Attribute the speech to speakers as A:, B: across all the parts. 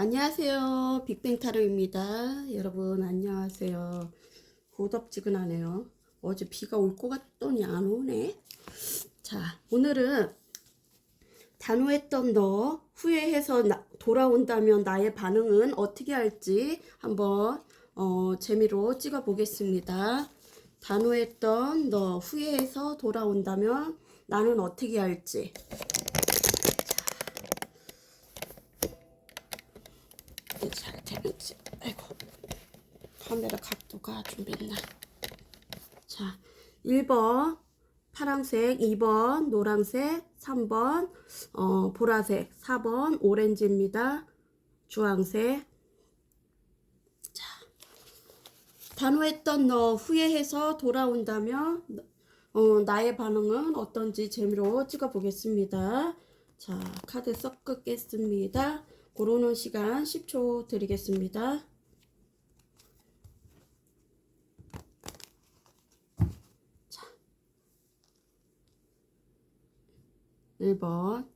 A: 안녕하세요. 빅뱅타로입니다. 여러분 안녕하세요. 고덥지근하네요. 어제 비가 올 것 같더니 안 오네. 자, 오늘은 단호했던 너 후회해서 돌아온다면 나의 반응은 어떻게 할지 한번 재미로 찍어 보겠습니다. 단호했던 너 후회해서 돌아온다면 나는 어떻게 할지. 잘 되는지. 아이고, 카메라 각도가 좀 맨날. 자, 1번 파란색, 2번 노란색, 3번 보라색, 4번 오렌지입니다. 주황색. 자, 단호했던 너 후회해서 돌아온다면 나의 반응은 어떤지 재미로 찍어 보겠습니다. 자, 카드 섞겠습니다. 고르는 시간 10초 드리겠습니다. 자, 1번.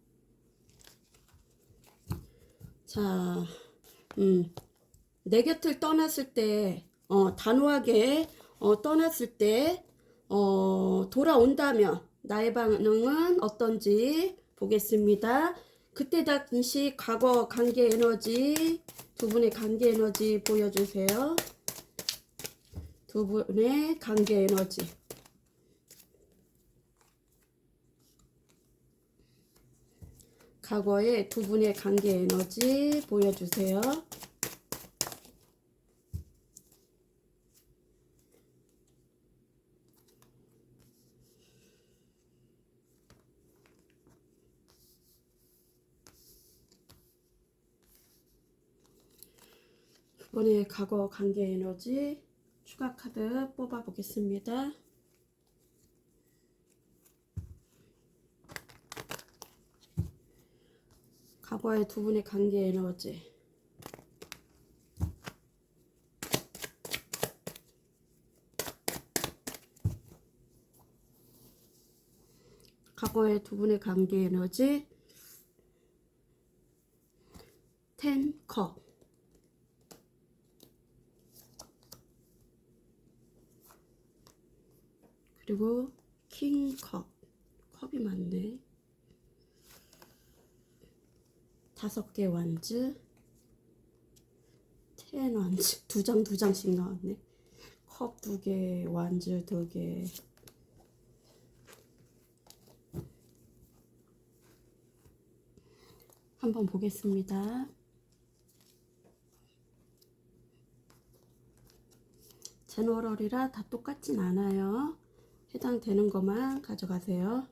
A: 자, 내 곁을 떠났을 때, 단호하게 떠났을 때, 돌아온다면 나의 반응은 어떤지 보겠습니다. 그때 당시 과거 관계 에너지, 두 분의 관계 에너지 보여주세요. 두 분의 관계 에너지. 과거의 두 분의 관계 에너지 보여주세요. 이번에 과거 관계 에너지 추가 카드 뽑아 보겠습니다. 과거의 두 분의 관계 에너지. 과거의 두 분의 관계 에너지. 10컵. 그리고 킹컵. 컵이 많네. 5개 완즈. 10 완즈. 두 장씩 나왔네. 컵 2개, 완즈 2개. 한번 보겠습니다. 제너럴이라 다 똑같진 않아요. 해당되는 것만 가져가세요.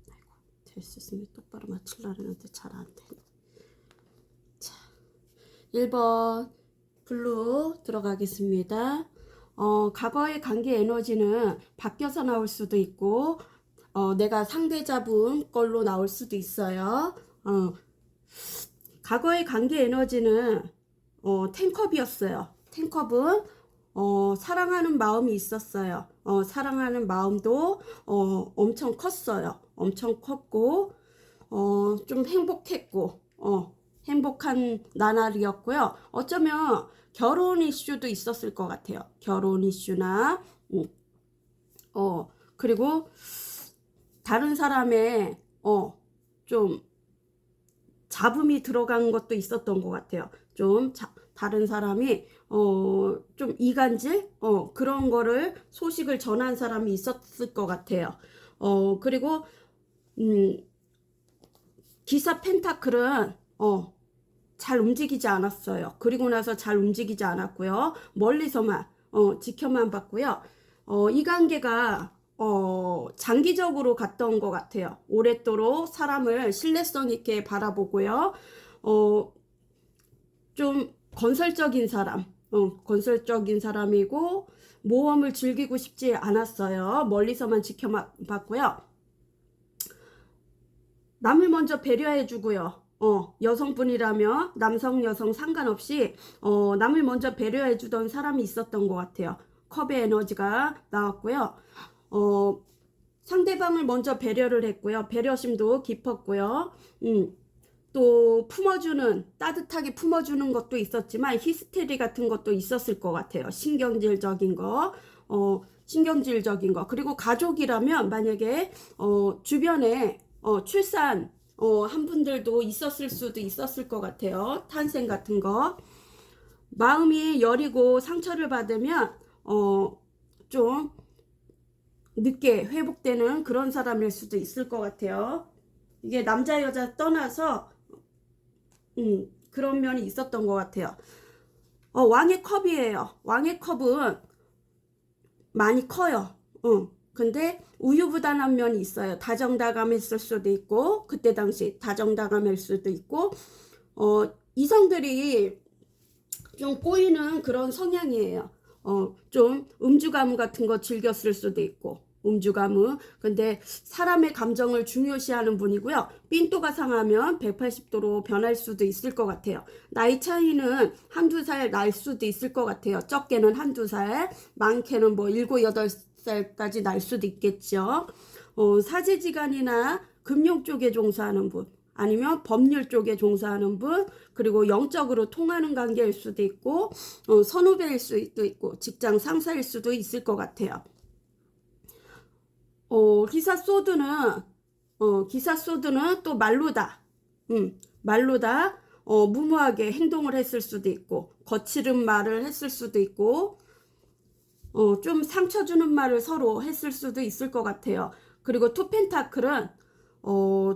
A: 아이고, 될 수 있으면 똑바로 맞추려고 하는데 잘 안 되네. 자, 1번 블루 들어가겠습니다. 과거의 관계 에너지는 바뀌어서 나올 수도 있고 내가 상대자분 걸로 나올 수도 있어요. 과거의 관계 에너지는 10컵이었어요. 10컵은 사랑하는 마음이 있었어요. 사랑하는 마음도 엄청 컸어요. 엄청 컸고 좀 행복했고 행복한 나날이었고요. 어쩌면 결혼 이슈도 있었을 것 같아요. 결혼 이슈나 그리고 다른 사람의 좀 잡음이 들어간 것도 있었던 것 같아요. 좀 다른 사람이 좀 이간질 그런 거를 소식을 전한 사람이 있었을 것 같아요. 그리고 기사 펜타클은 잘 움직이지 않았어요. 그리고 나서 잘 움직이지 않았고요. 멀리서만 지켜만 봤고요. 이 관계가 장기적으로 갔던 것 같아요. 오랫도록 사람을 신뢰성 있게 바라보고요. 좀 건설적인 사람, 건설적인 사람이고 모험을 즐기고 싶지 않았어요. 멀리서만 지켜봤고요. 남을 먼저 배려해 주고요. 여성분이라면 남성 여성 상관없이 남을 먼저 배려해 주던 사람이 있었던 것 같아요. 컵의 에너지가 나왔고요. 상대방을 먼저 배려를 했고요. 배려심도 깊었고요. 또 품어주는, 따뜻하게 품어주는 것도 있었지만 히스테리 같은 것도 있었을 것 같아요. 신경질적인 거, 신경질적인 거. 그리고 가족이라면 만약에 주변에 출산 한 분들도 있었을 수도 있었을 것 같아요. 탄생 같은 거. 마음이 여리고 상처를 받으면 좀 늦게 회복되는 그런 사람일 수도 있을 것 같아요. 이게 남자 여자 떠나서 그런 면이 있었던 것 같아요. 왕의 컵이에요. 왕의 컵은 많이 커요. 근데 우유부단한 면이 있어요. 다정다감했을 수도 있고, 그때 당시 다정다감일 수도 있고, 이성들이 좀 꼬이는 그런 성향이에요. 좀 음주가무 같은 거 즐겼을 수도 있고, 음주가무. 근데 사람의 감정을 중요시하는 분이고요. 삔또가 상하면 180도로 변할 수도 있을 것 같아요. 나이 차이는 한두 살 날 수도 있을 것 같아요. 적게는 한두 살, 많게는 뭐 7, 8살까지 날 수도 있겠죠. 사제지간이나 금융 쪽에 종사하는 분, 아니면 법률 쪽에 종사하는 분, 그리고 영적으로 통하는 관계일 수도 있고, 선후배일 수도 있고, 직장 상사일 수도 있을 것 같아요. 기사 소드는 또 말로다. 말로다. 무모하게 행동을 했을 수도 있고, 거칠은 말을 했을 수도 있고, 좀 상처 주는 말을 서로 했을 수도 있을 것 같아요. 그리고 투펜타클은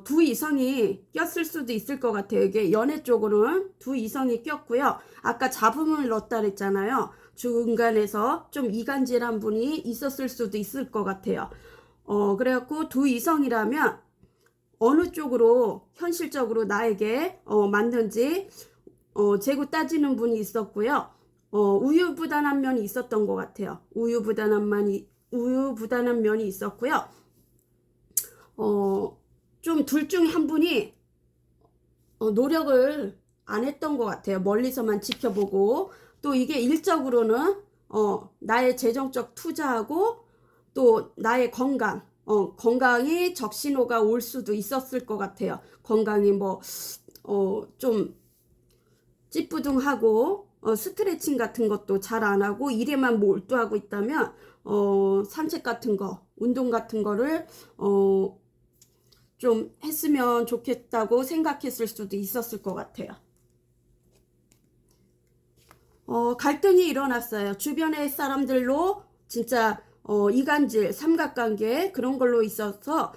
A: 두 이성이 꼈을 수도 있을 것 같아요. 이게 연애 쪽으로는 두 이성이 꼈고요. 아까 잡음을 넣었다 그랬잖아요. 중간에서 좀 이간질한 분이 있었을 수도 있을 것 같아요. 그래갖고 두 이성이라면 어느 쪽으로 현실적으로 나에게 맞는지 재고 따지는 분이 있었고요. 우유부단한 면이 있었던 것 같아요. 우유부단한 면이 있었고요. 좀 둘 중 한 분이 노력을 안 했던 것 같아요. 멀리서만 지켜보고, 또 이게 일적으로는 나의 재정적 투자하고 또 나의 건강이 적신호가 올 수도 있었을 것 같아요. 건강이 좀 찌뿌둥하고 스트레칭 같은 것도 잘 안 하고 일에만 몰두하고 있다면 산책 같은 거, 운동 같은 거를 좀 했으면 좋겠다고 생각했을 수도 있었을 것 같아요. 갈등이 일어났어요. 주변의 사람들로 진짜 이간질, 삼각관계 그런 걸로 있어서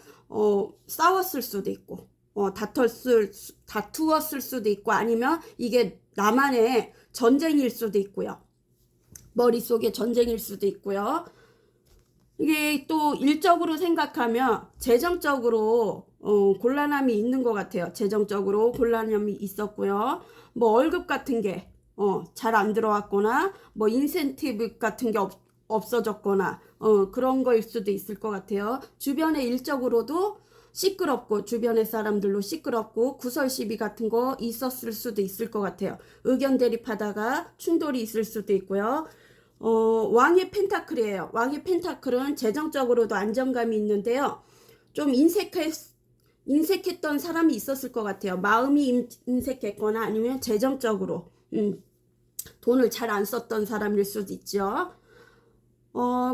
A: 싸웠을 수도 있고 다투었을 수도 있고, 아니면 이게 나만의 전쟁일 수도 있고요. 머릿속에 전쟁일 수도 있고요. 이게 또 일적으로 생각하면 재정적으로 곤란함이 있는 것 같아요. 재정적으로 곤란함이 있었고요. 뭐 월급 같은 게 잘 안 들어왔거나, 뭐 인센티브 같은 게 없어졌거나 그런 거일 수도 있을 것 같아요. 주변의 일적으로도 시끄럽고, 주변의 사람들로 시끄럽고 구설 시비 같은 거 있었을 수도 있을 것 같아요. 의견 대립하다가 충돌이 있을 수도 있고요. 왕의 펜타클이에요. 왕의 펜타클은 재정적으로도 안정감이 있는데요. 좀 인색했던 사람이 있었을 것 같아요. 마음이 인색했거나 아니면 재정적으로 돈을 잘 안 썼던 사람일 수도 있죠.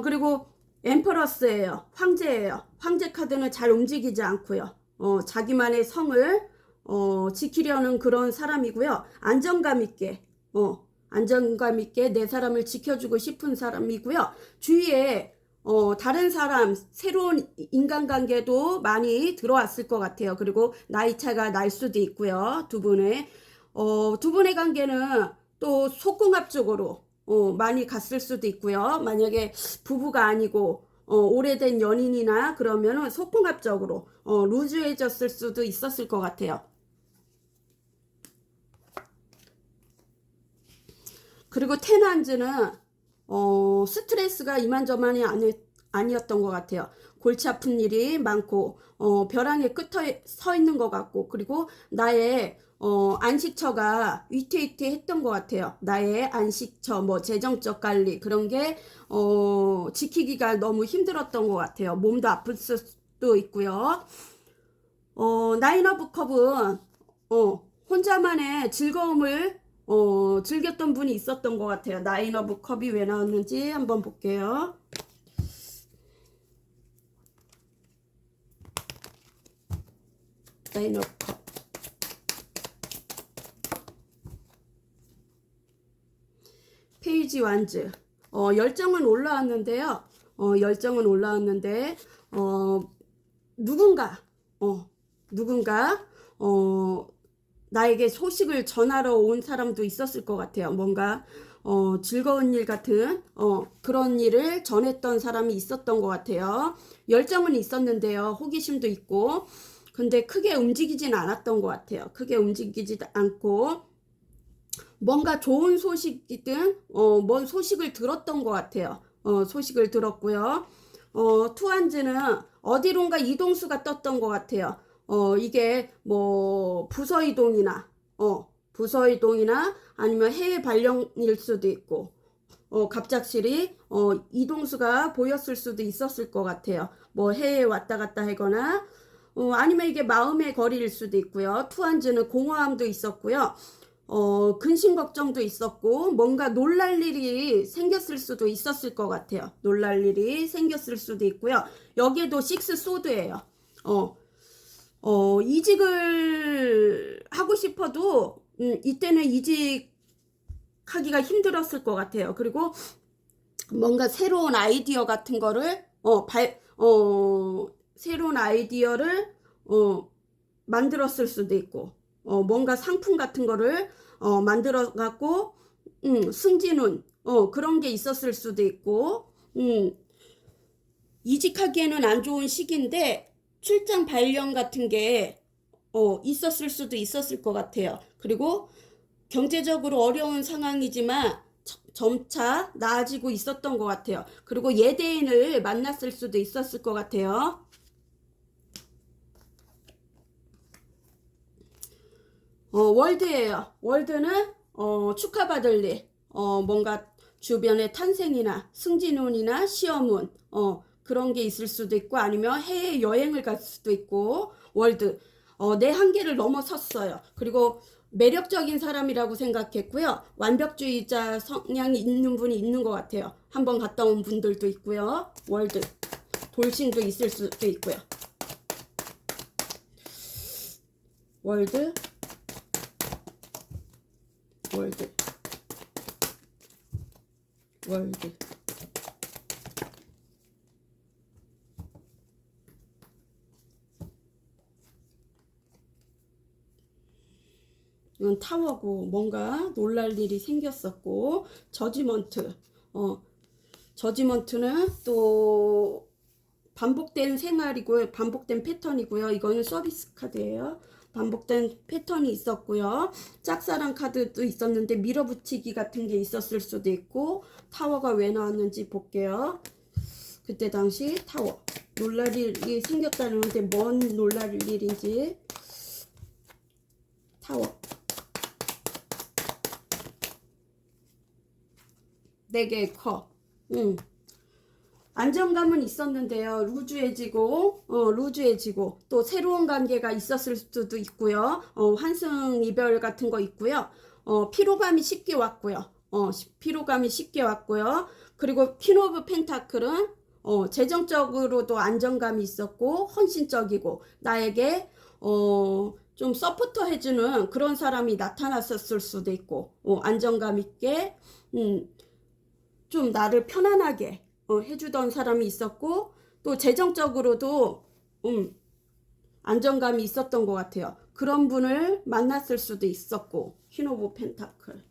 A: 그리고 엠퍼러스예요. 황제예요. 황제 카드는 잘 움직이지 않고요. 자기만의 성을 지키려는 그런 사람이고요. 안정감 있게 내 사람을 지켜주고 싶은 사람이고요. 주위에 다른 사람, 새로운 인간관계도 많이 들어왔을 것 같아요. 그리고 나이 차가 날 수도 있고요. 두 분의 관계는 또 속궁합 쪽으로 많이 갔을 수도 있고요. 만약에 부부가 아니고 오래된 연인이나 그러면은 속궁합적으로 루즈해졌을 수도 있었을 것 같아요. 그리고 테난즈는 스트레스가 이만저만이 아니었던 것 같아요. 골치 아픈 일이 많고 벼랑의 끝에 서 있는 것 같고, 그리고 나의 안식처가 위태위태했던 것 같아요. 나의 안식처, 뭐 재정적 관리 그런 게 지키기가 너무 힘들었던 것 같아요. 몸도 아플 수도 있고요. 나인 오브 컵은 혼자만의 즐거움을 즐겼던 분이 있었던 것 같아요. 나인 오브 컵이 왜 나왔는지 한번 볼게요. 나인 오브 컵. 페이지 완즈. 열정은 올라왔는데요. 열정은 올라왔는데, 누군가, 누군가, 나에게 소식을 전하러 온 사람도 있었을 것 같아요. 뭔가, 즐거운 일 같은, 그런 일을 전했던 사람이 있었던 것 같아요. 열정은 있었는데요. 호기심도 있고, 근데 크게 움직이진 않았던 것 같아요. 크게 움직이지 않고, 뭔가 좋은 소식이든 뭔 소식을 들었던 것 같아요. 소식을 들었고요. 투한즈는 어디론가 이동수가 떴던 것 같아요. 이게 뭐 부서 이동이나 부서 이동이나 아니면 해외 발령일 수도 있고 갑작스레 이동수가 보였을 수도 있었을 것 같아요. 뭐 해외에 왔다 갔다 하거나 아니면 이게 마음의 거리일 수도 있고요. 투한즈는 공허함도 있었고요. 근심 걱정도 있었고 뭔가 놀랄 일이 생겼을 수도 있었을 것 같아요. 놀랄 일이 생겼을 수도 있고요. 여기에도 식스 소드예요. 이직을 하고 싶어도 이때는 이직하기가 힘들었을 것 같아요. 그리고 뭔가 새로운 아이디어 같은 거를 새로운 아이디어를 만들었을 수도 있고 뭔가 상품 같은 거를 만들어 갖고 승진운 그런 게 있었을 수도 있고 이직하기에는 안 좋은 시기인데 출장 발령 같은 게 있었을 수도 있었을 것 같아요. 그리고 경제적으로 어려운 상황이지만 점차 나아지고 있었던 것 같아요. 그리고 예대인을 만났을 수도 있었을 것 같아요. 월드예요. 월드는 축하받을 일, 뭔가 주변의 탄생이나 승진운이나 시험운, 그런 게 있을 수도 있고 아니면 해외 여행을 갈 수도 있고 월드, 내 한계를 넘어섰어요. 그리고 매력적인 사람이라고 생각했고요. 완벽주의자 성향이 있는 분이 있는 것 같아요. 한번 갔다 온 분들도 있고요. 월드, 돌싱도 있을 수도 있고요. 월드, 월드, 월드. 이건 타워고 뭔가 놀랄 일이 생겼었고 저지먼트. 저지먼트는 또 반복된 생활이고요. 반복된 패턴이고요. 이거는 서비스 카드예요. 반복된 패턴이 있었고요. 짝사랑 카드도 있었는데 밀어붙이기 같은 게 있었을 수도 있고 타워가 왜 나왔는지 볼게요. 그때 당시 타워 놀랄 일이 생겼다는데 뭔 놀랄 일인지 타워 4개의 컵 안정감은 있었는데요. 루즈해지고 또 새로운 관계가 있었을 수도 있고요. 환승 이별 같은 거 있고요. 피로감이 쉽게 왔고요. 피로감이 쉽게 왔고요. 그리고 퀸 오브 펜타클은 재정적으로도 안정감이 있었고 헌신적이고 나에게 좀 서포터 해주는 그런 사람이 나타났었을 수도 있고 안정감 있게 좀 나를 편안하게 해주던 사람이 있었고 또 재정적으로도 안정감이 있었던 것 같아요. 그런 분을 만났을 수도 있었고 퀸 오브 펜타클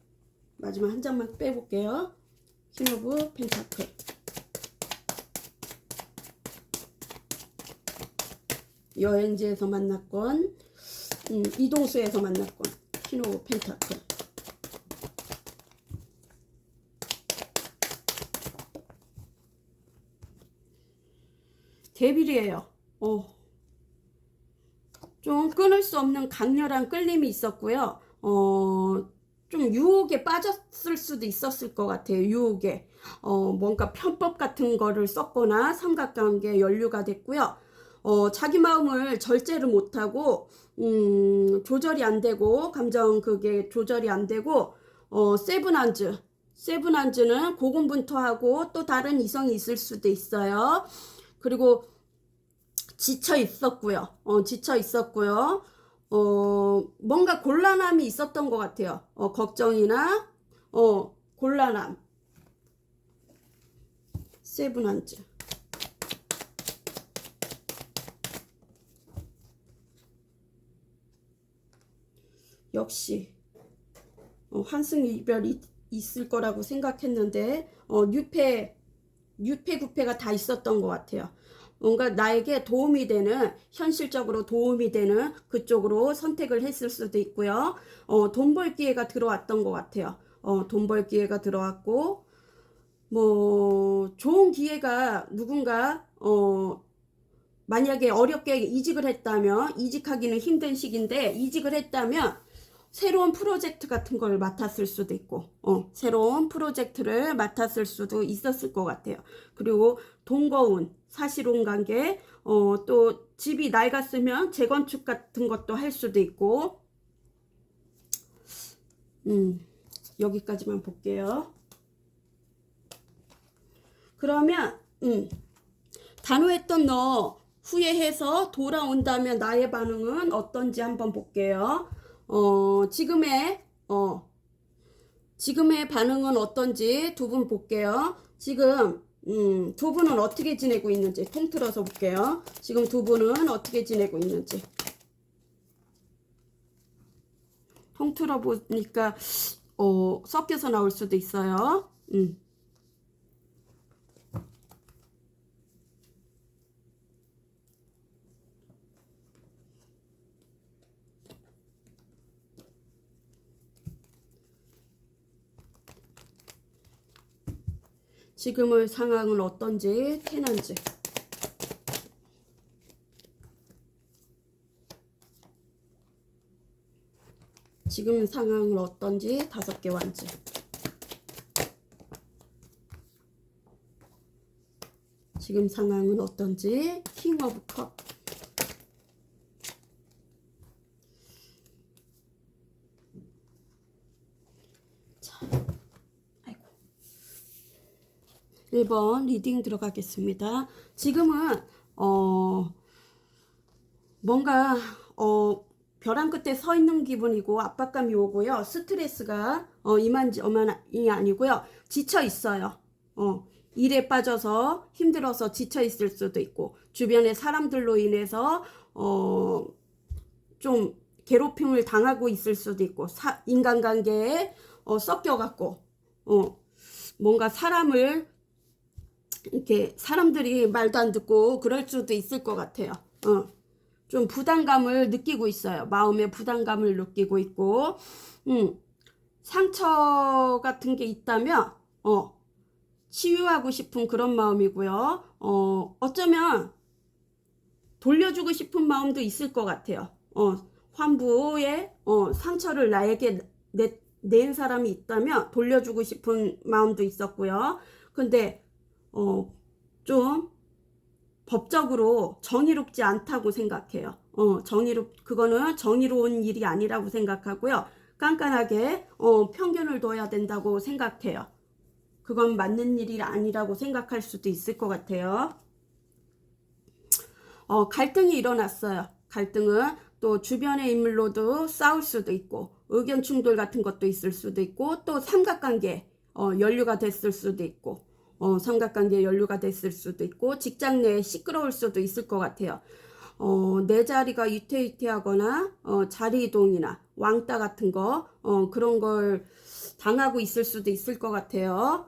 A: 마지막 한 장만 빼볼게요. 퀸 오브 펜타클 여행지에서 만났건 이동수에서 만났건 퀸 오브 펜타클 데빌이에요. 좀 끊을 수 없는 강렬한 끌림이 있었고요. 좀 유혹에 빠졌을 수도 있었을 것 같아요. 유혹에. 뭔가 편법 같은 거를 썼거나 삼각관계 연류가 됐고요. 자기 마음을 절제를 못하고, 조절이 안 되고, 감정 그게 조절이 안 되고, 세븐한즈. 세븐한즈는 고군분투하고 또 다른 이성이 있을 수도 있어요. 그리고 지쳐 있었고요. 지쳐 있었고요. 뭔가 곤란함이 있었던 것 같아요. 걱정이나, 곤란함. 세븐한즈. 역시, 환승 이별이 있을 거라고 생각했는데, 유패, 구패가 다 있었던 것 같아요. 뭔가 나에게 도움이 되는, 현실적으로 도움이 되는 그쪽으로 선택을 했을 수도 있고요. 돈 벌 기회가 들어왔던 것 같아요. 돈 벌 기회가 들어왔고, 뭐, 좋은 기회가 누군가, 만약에 어렵게 이직을 했다면, 이직하기는 힘든 시기인데, 이직을 했다면, 새로운 프로젝트 같은 걸 맡았을 수도 있고, 새로운 프로젝트를 맡았을 수도 있었을 것 같아요. 그리고 동거운, 사실혼 관계, 또 집이 낡았으면 재건축 같은 것도 할 수도 있고, 여기까지만 볼게요. 그러면, 단호했던 너 후회해서 돌아온다면 나의 반응은 어떤지 한번 볼게요. 지금의 반응은 어떤지 두 분 볼게요. 지금, 두 분은 어떻게 지내고 있는지 통틀어서 볼게요. 지금 두 분은 어떻게 지내고 있는지. 통틀어 보니까, 섞여서 나올 수도 있어요. 지금의 상황은 어떤지, 테넌즈. 지금 상황은 어떤지, 5개 완즈. 지금 상황은 어떤지, 킹 오브 컵. 자, 아이고. 1번 리딩 들어가겠습니다. 지금은 뭔가 벼랑 끝에 서 있는 기분이고 압박감이 오고요. 스트레스가 이만저만이 아니고요. 지쳐 있어요. 일에 빠져서 힘들어서 지쳐 있을 수도 있고, 주변의 사람들로 인해서 좀 괴롭힘을 당하고 있을 수도 있고, 인간관계에 섞여갖고 뭔가 이렇게 사람들이 말도 안 듣고 그럴 수도 있을 것 같아요. 좀 부담감을 느끼고 있어요. 마음의 부담감을 느끼고 있고, 상처 같은 게 있다면, 치유하고 싶은 그런 마음이고요. 어쩌면 돌려주고 싶은 마음도 있을 것 같아요. 환부의 상처를 나에게 낸 사람이 있다면 돌려주고 싶은 마음도 있었고요. 근데 좀 법적으로 정의롭지 않다고 생각해요. 그거는 정의로운 일이 아니라고 생각하고요. 깐깐하게 편견을 둬야 된다고 생각해요. 그건 맞는 일이 아니라고 생각할 수도 있을 것 같아요. 갈등이 일어났어요. 갈등은 또 주변의 인물로도 싸울 수도 있고, 의견 충돌 같은 것도 있을 수도 있고, 또 삼각관계 연류가 됐을 수도 있고, 삼각관계 연류가 됐을 수도 있고, 직장 내에 시끄러울 수도 있을 것 같아요. 내 자리가 위태위태하거나 자리 이동이나 왕따 같은 거 그런 걸 당하고 있을 수도 있을 것 같아요.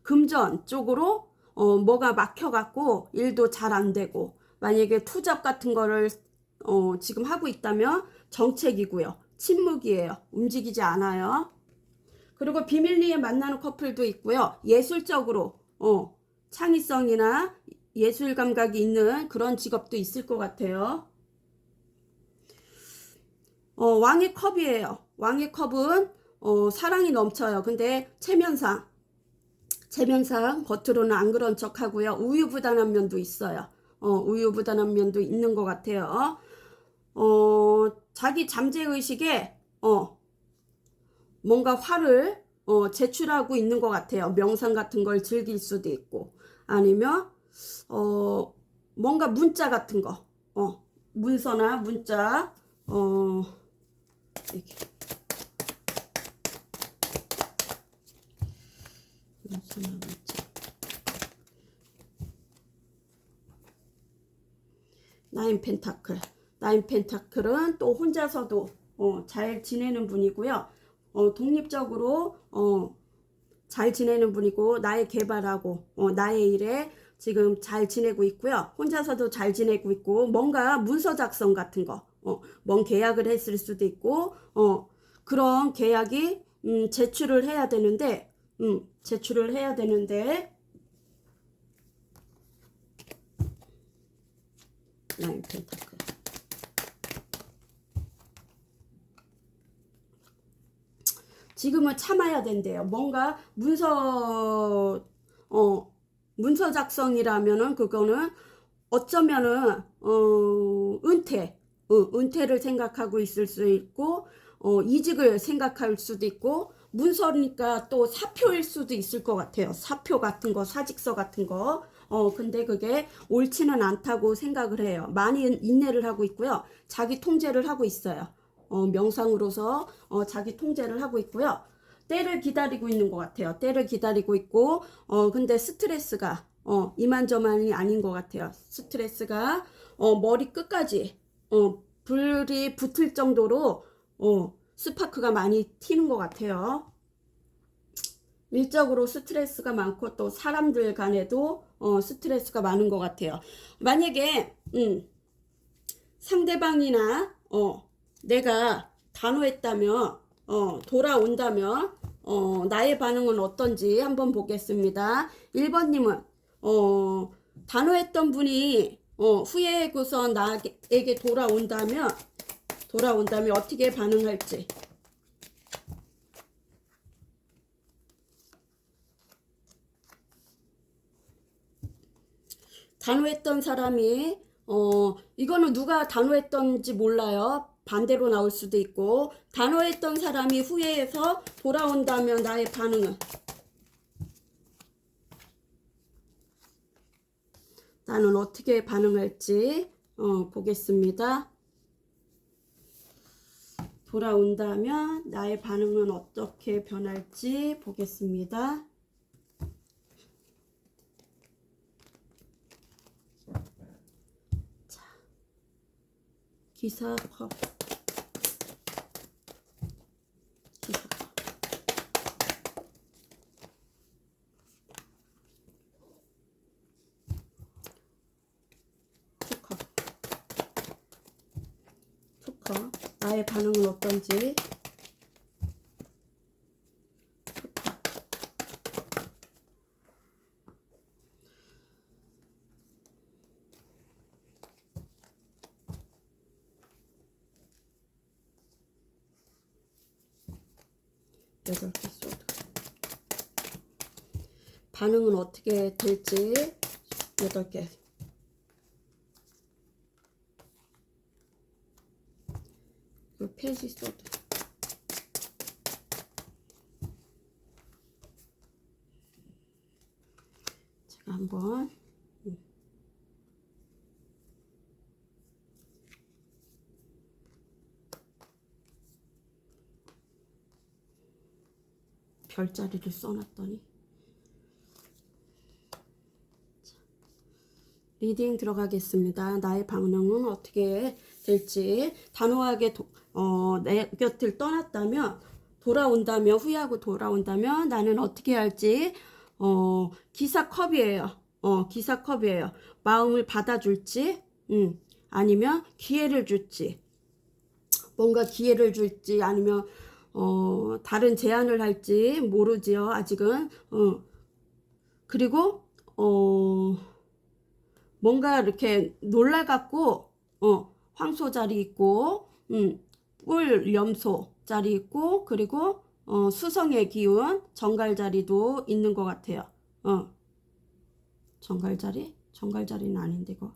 A: 금전 쪽으로 뭐가 막혀갖고 일도 잘 안 되고, 만약에 투잡 같은 거를 지금 하고 있다면 정책이고요. 침묵이에요. 움직이지 않아요. 그리고 비밀리에 만나는 커플도 있고요. 예술적으로 창의성이나 예술 감각이 있는 그런 직업도 있을 것 같아요. 왕의 컵이에요. 왕의 컵은 사랑이 넘쳐요. 근데 체면상 겉으로는 안 그런 척 하고요. 우유부단한 면도 있어요. 우유부단한 면도 있는 것 같아요. 자기 잠재의식에 뭔가 화를 제출하고 있는 것 같아요. 명상 같은 걸 즐길 수도 있고, 아니면 뭔가 문자 같은 거, 문서나 문자, 이렇게 문서나 문자. 나인 펜타클. 나인 펜타클은 또 혼자서도 잘 지내는 분이고요. 독립적으로 잘 지내는 분이고, 나의 개발하고 나의 일에 지금 잘 지내고 있고요. 혼자서도 잘 지내고 있고, 뭔가 문서 작성 같은 거, 뭔 계약을 했을 수도 있고, 그런 계약이 제출을 해야 되는데, 나인 펜타클. 지금은 참아야 된대요. 뭔가 문서 작성이라면은 그거는 어쩌면은 은퇴를 생각하고 있을 수 있고, 이직을 생각할 수도 있고, 문서니까 또 사표일 수도 있을 것 같아요. 사표 같은 거, 사직서 같은 거. 근데 그게 옳지는 않다고 생각을 해요. 많이 인내를 하고 있고요. 자기 통제를 하고 있어요. 명상으로서 자기 통제를 하고 있고요. 때를 기다리고 있는 것 같아요. 때를 기다리고 있고, 근데 스트레스가 이만저만이 아닌 것 같아요. 스트레스가 머리 끝까지 불이 붙을 정도로 스파크가 많이 튀는 것 같아요. 일적으로 스트레스가 많고, 또 사람들 간에도 스트레스가 많은 것 같아요. 만약에 상대방이나 내가 단호했다면, 돌아온다면 나의 반응은 어떤지 한번 보겠습니다. 1번님은 단호했던 분이 후회하고서 나에게 돌아온다면 어떻게 반응할지. 단호했던 사람이 이거는 누가 단호했던지 몰라요. 반대로 나올 수도 있고, 단호했던 사람이 후회해서 돌아온다면 나의 반응은, 나는 어떻게 반응할지 보겠습니다. 돌아온다면 나의 반응은 어떻게 변할지 보겠습니다. 자, 기사컵. 나의 반응은 어떤지. 여덟 개 소드. 반응은 어떻게 될지. 8개. 페이지 소드. 제가 한번 별자리를 써놨더니, 리딩 들어가겠습니다. 나의 반응은 어떻게 될지. 단호하게 내 곁을 떠났다면, 돌아온다면, 후회하고 돌아온다면 나는 어떻게 할지. 기사컵이에요. 기사컵이에요. 마음을 받아줄지, 아니면 기회를 줄지, 뭔가 기회를 줄지, 아니면 다른 제안을 할지 모르지요. 아직은. 그리고 뭔가 이렇게 놀라갖고 황소 자리 있고 뿔 염소 자리 있고, 그리고 수성의 기운 정갈 자리도 있는 것 같아요. 정갈 자리는 아닌데 이거.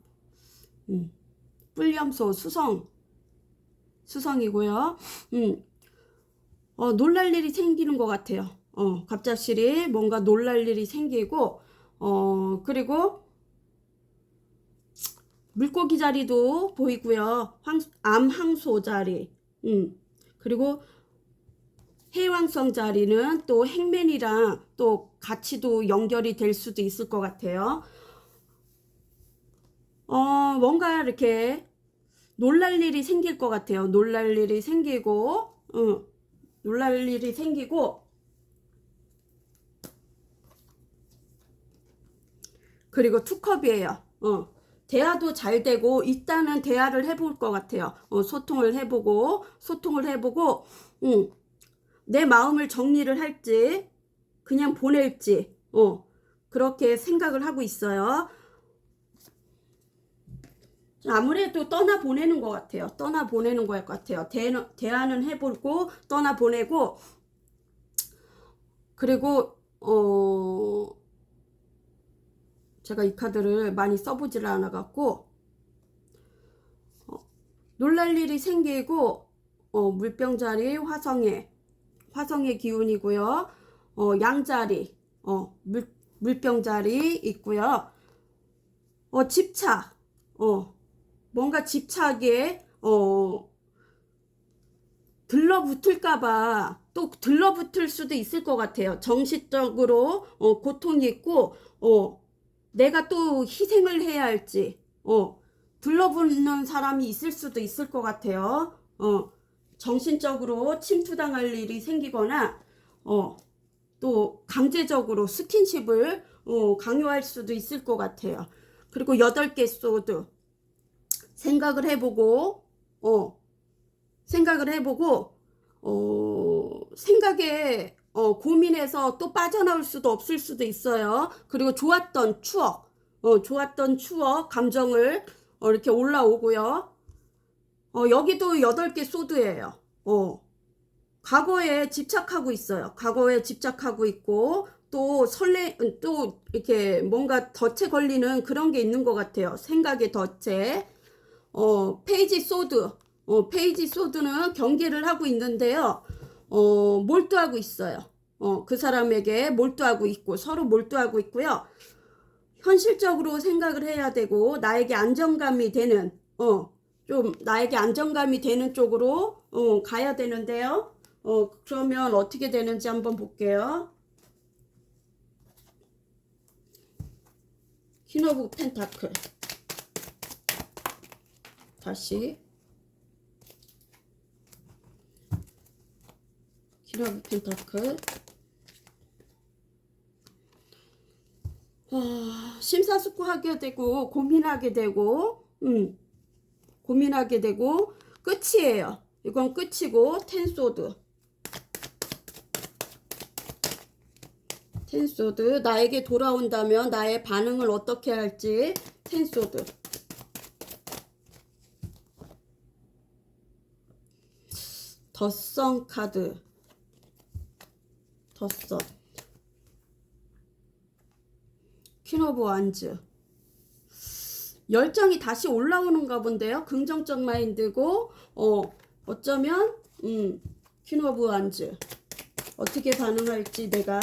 A: 뿔 염소 수성이고요. 놀랄 일이 생기는 것 같아요. 갑작스레 뭔가 놀랄 일이 생기고, 그리고 물고기 자리도 보이고요. 암항소 자리, 그리고 해왕성 자리는 또 행맨이랑 또 같이도 연결이 될 수도 있을 것 같아요. 뭔가 이렇게 놀랄 일이 생길 것 같아요. 놀랄 일이 생기고, 그리고 투컵이에요. 대화도 잘 되고, 일단은 대화를 해볼 것 같아요. 소통을 해보고, 내 마음을 정리를 할지, 그냥 보낼지, 그렇게 생각을 하고 있어요. 아무래도 떠나보내는 것 같아요. 떠나보내는 것 같아요. 대화는 해보고, 떠나보내고, 그리고, 제가 이 카드를 많이 써보질 않아갖고, 놀랄 일이 생기고, 물병자리, 화성의 기운이고요. 양자리, 물병자리 있고요. 집착, 뭔가 집착에, 들러붙을까봐 또 들러붙을 수도 있을 것 같아요. 정신적으로, 고통이 있고, 내가 또 희생을 해야 할지, 들러붙는 사람이 있을 수도 있을 것 같아요. 정신적으로 침투당할 일이 생기거나, 또 강제적으로 스킨십을 강요할 수도 있을 것 같아요. 그리고 8개 소드 생각을 해보고, 생각에 고민해서 또 빠져나올 수도 없을 수도 있어요. 그리고 좋았던 추억, 감정을 이렇게 올라오고요. 여기도 8개 소드예요. 과거에 집착하고 있어요. 과거에 집착하고 있고, 또 또 이렇게 뭔가 덫에 걸리는 그런 게 있는 것 같아요. 생각의 덫에. 페이지 소드는 경계를 하고 있는데요. 몰두하고 있어요. 그 사람에게 몰두하고 있고, 서로 몰두하고 있고요. 현실적으로 생각을 해야 되고, 나에게 안정감이 되는, 나에게 안정감이 되는 쪽으로, 가야 되는데요. 그러면 어떻게 되는지 한번 볼게요. 퀸 오브 펜타클. 다시. 퀸 오브 펜타클. 심사숙고하게 되고, 고민하게 되고, 끝이에요. 이건 끝이고, 텐소드, 나에게 돌아온다면 나의 반응을 어떻게 할지, 텐소드. 덧성 카드, 퀸 오브 완즈. 열정이 다시 올라오는가 본데요. 긍정적 마인드고, 어쩌면 퀸 오브 완즈 어떻게 반응할지. 내가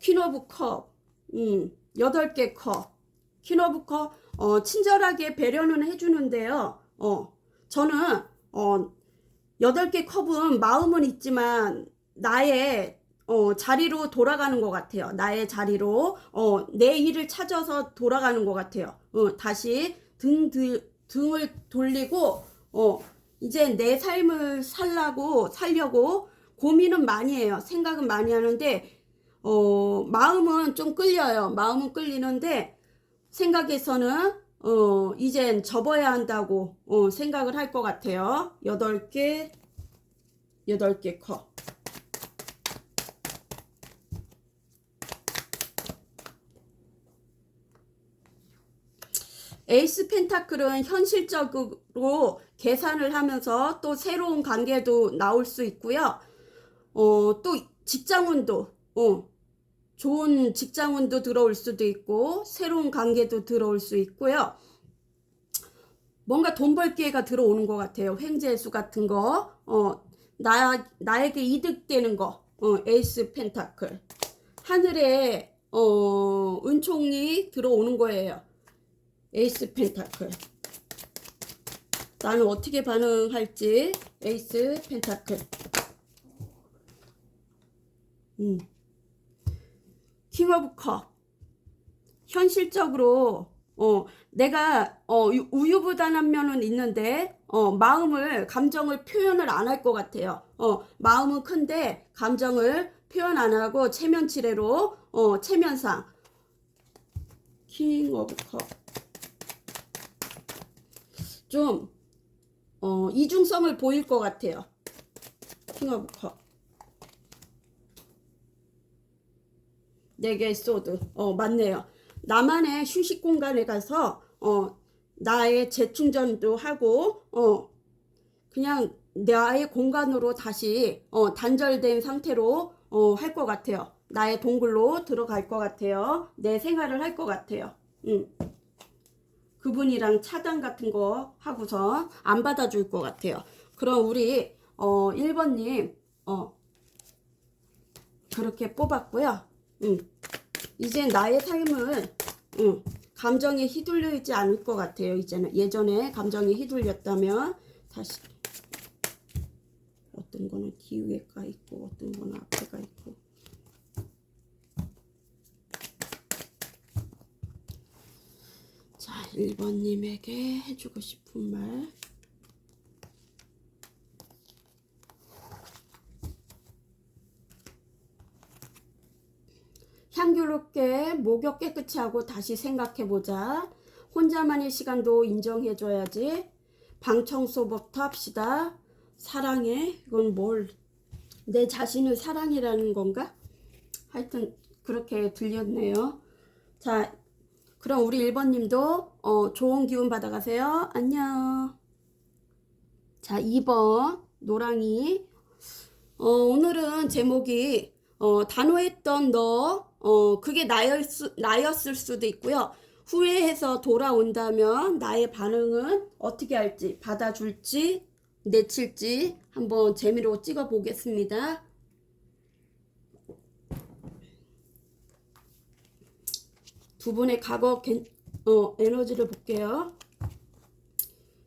A: 퀸 오브 컵, 8개 컵. 퀸 오브 컵, 친절하게 배려는 해주는데요. 저는 8개 컵은 마음은 있지만 나의 자리로 돌아가는 것 같아요. 나의 자리로, 내 일을 찾아서 돌아가는 것 같아요. 다시 등을 돌리고, 이제 내 삶을 살려고 고민은 많이 해요. 생각은 많이 하는데, 마음은 좀 끌려요. 마음은 끌리는데, 생각에서는, 이젠 접어야 한다고, 생각을 할 것 같아요. 8개 컵. 에이스 펜타클은 현실적으로 계산을 하면서 또 새로운 관계도 나올 수 있고요. 또 직장운도, 좋은 직장운도 들어올 수도 있고, 새로운 관계도 들어올 수 있고요. 뭔가 돈 벌 기회가 들어오는 것 같아요. 횡재수 같은 거, 나에게 이득되는 거, 에이스 펜타클. 하늘에, 은총이 들어오는 거예요. 에이스 펜타클. 나는 어떻게 반응할지. 에이스 펜타클. 킹 오브 컵. 현실적으로 내가 우유부단한 면은 있는데 마음을 감정을 표현을 안 할 것 같아요. 마음은 큰데 감정을 표현 안 하고 체면치레로 체면상. 킹 오브 컵. 좀 이중성을 보일 것 같아요. 킹 오브 컵. 4개의 소드. 맞네요. 나만의 휴식 공간에 가서 나의 재충전도 하고 그냥 나의 공간으로 다시 단절된 상태로 할 것 같아요. 나의 동굴로 들어갈 것 같아요. 내 생활을 할 것 같아요. 그분이랑 차단 같은 거 하고서 안 받아줄 것 같아요. 그럼 우리 1번님 그렇게 뽑았고요. 이제 나의 삶은 감정에 휘둘리지 않을 것 같아요. 이제는 예전에 감정에 휘둘렸다면 다시 어떤 거는 뒤에 가 있고 어떤 거는 앞에 가 있고. 자, 1번님에게 해주고 싶은 말. 향기롭게 목욕 깨끗이 하고 다시 생각해보자. 혼자만의 시간도 인정해줘야지. 방청소부터 합시다. 사랑해. 이건 뭘, 내 자신을 사랑이라는 건가? 하여튼 그렇게 들렸네요. 자, 그럼 우리 1번님도 좋은 기운 받아가세요. 안녕. 자, 2번 노랑이. 오늘은 제목이 단호했던 너, 그게 나였을 수도 있고요. 후회해서 돌아온다면 나의 반응은 어떻게 할지, 받아줄지, 내칠지 한번 재미로 찍어 보겠습니다. 두 분의 과거 에너지를 볼게요.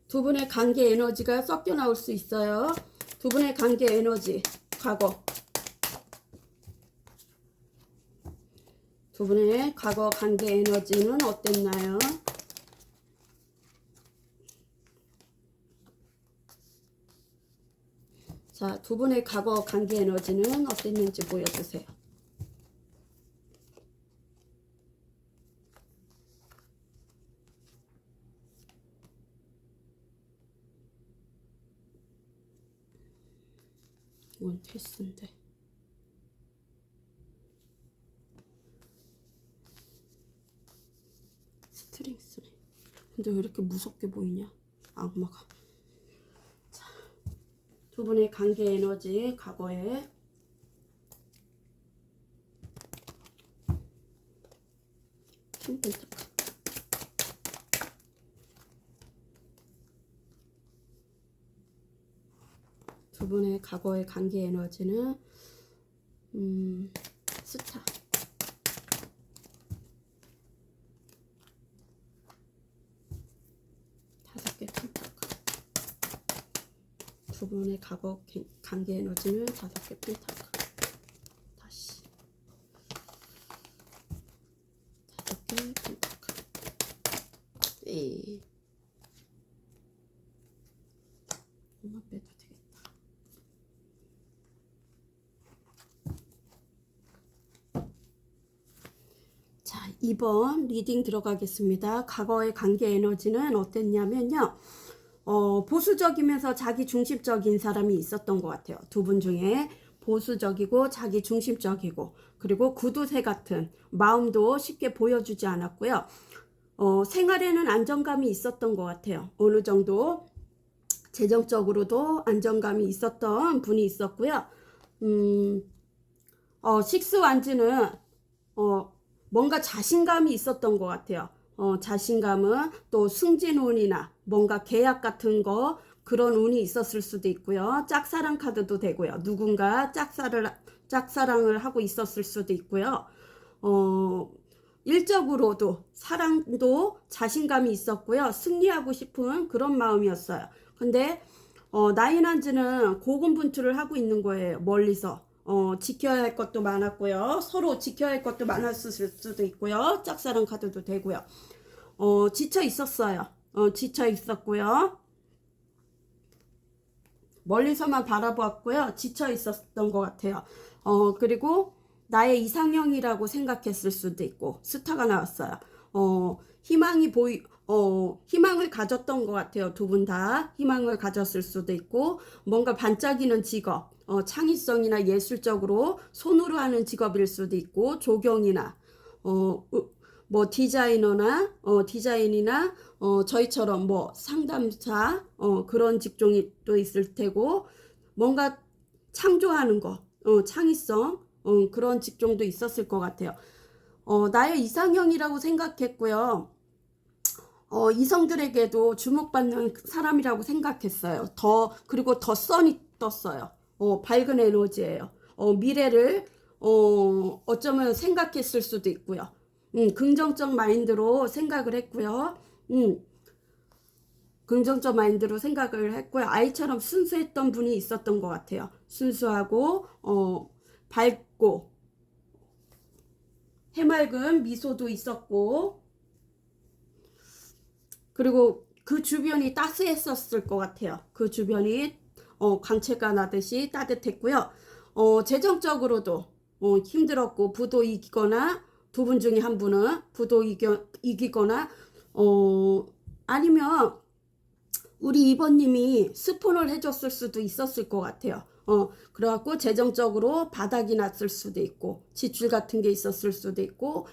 A: 두 분의 관계 에너지가 섞여 나올 수 있어요. 두 분의 관계 에너지, 과거. 두 분의 과거 관계 에너지는 어땠나요? 자, 두 분의 과거 관계 에너지는 어땠는지 보여주세요. 이건 필수인데. 스트링스네. 근데 왜 이렇게 무섭게 보이냐? 악마가. 자, 두 분의 관계 에너지, 과거에. 킹펜타클. 두 분의 과거의 관계 에너지는 스타. 두 분의 과거 관계 에너지는 5개 펜타클. 다시 5개 펜타클. 에이. 엄마 빼도 되겠다. 자, 2번 리딩 들어가겠습니다. 과거의 관계 에너지는 어땠냐면요. 보수적이면서 자기 중심적인 사람이 있었던 것 같아요. 두 분 중에 보수적이고 자기 중심적이고, 그리고 구두쇠 같은 마음도 쉽게 보여주지 않았고요. 생활에는 안정감이 있었던 것 같아요. 어느 정도 재정적으로도 안정감이 있었던 분이 있었고요. 식스완즈는 뭔가 자신감이 있었던 것 같아요. 자신감은 또 승진운이나 뭔가 계약 같은 거 그런 운이 있었을 수도 있고요. 짝사랑 카드도 되고요. 누군가 짝사랑을 하고 있었을 수도 있고요. 일적으로도 사랑도 자신감이 있었고요. 승리하고 싶은 그런 마음이었어요. 근데 나인한즈는 고군분투를 하고 있는 거예요. 멀리서. 지켜야 할 것도 많았고요. 서로 지켜야 할 것도 많았을 수도 있고요. 짝사랑 카드도 되고요. 지쳐 있었어요. 지쳐 있었고요. 멀리서만 바라보았고요. 지쳐 있었던 것 같아요. 그리고 나의 이상형이라고 생각했을 수도 있고, 스타가 나왔어요. 희망을 가졌던 것 같아요. 두 분 다 희망을 가졌을 수도 있고, 뭔가 반짝이는 직업, 창의성이나 예술적으로 손으로 하는 직업일 수도 있고, 조경이나, 뭐 디자인이나 저희처럼 뭐 상담사 그런 직종이 또 있을 테고, 뭔가 창조하는 거, 창의성 그런 직종도 있었을 것 같아요. 나의 이상형이라고 생각했고요. 이성들에게도 주목받는 사람이라고 생각했어요. 그리고 더 선이 떴어요. 밝은 에너지예요. 미래를 어쩌면 생각했을 수도 있고요. 긍정적 마인드로 생각을 했고요. 긍정적 마인드로 생각을 했고요. 아이처럼 순수했던 분이 있었던 것 같아요. 순수하고 밝고 해맑은 미소도 있었고, 그리고 그 주변이 따스했었을 것 같아요. 그 주변이 광채가 나듯이 따뜻했고요. 재정적으로도 힘들었고, 부도 이기거나, 두 분 중에 한 분은 부도 이기거나, 아니면 우리 이번님이 스폰을 해줬을 수도 있었을 것 같아요. 그래갖고 재정적으로 바닥이 났을 수도 있고, 지출 같은 게 있었을 수도 있고,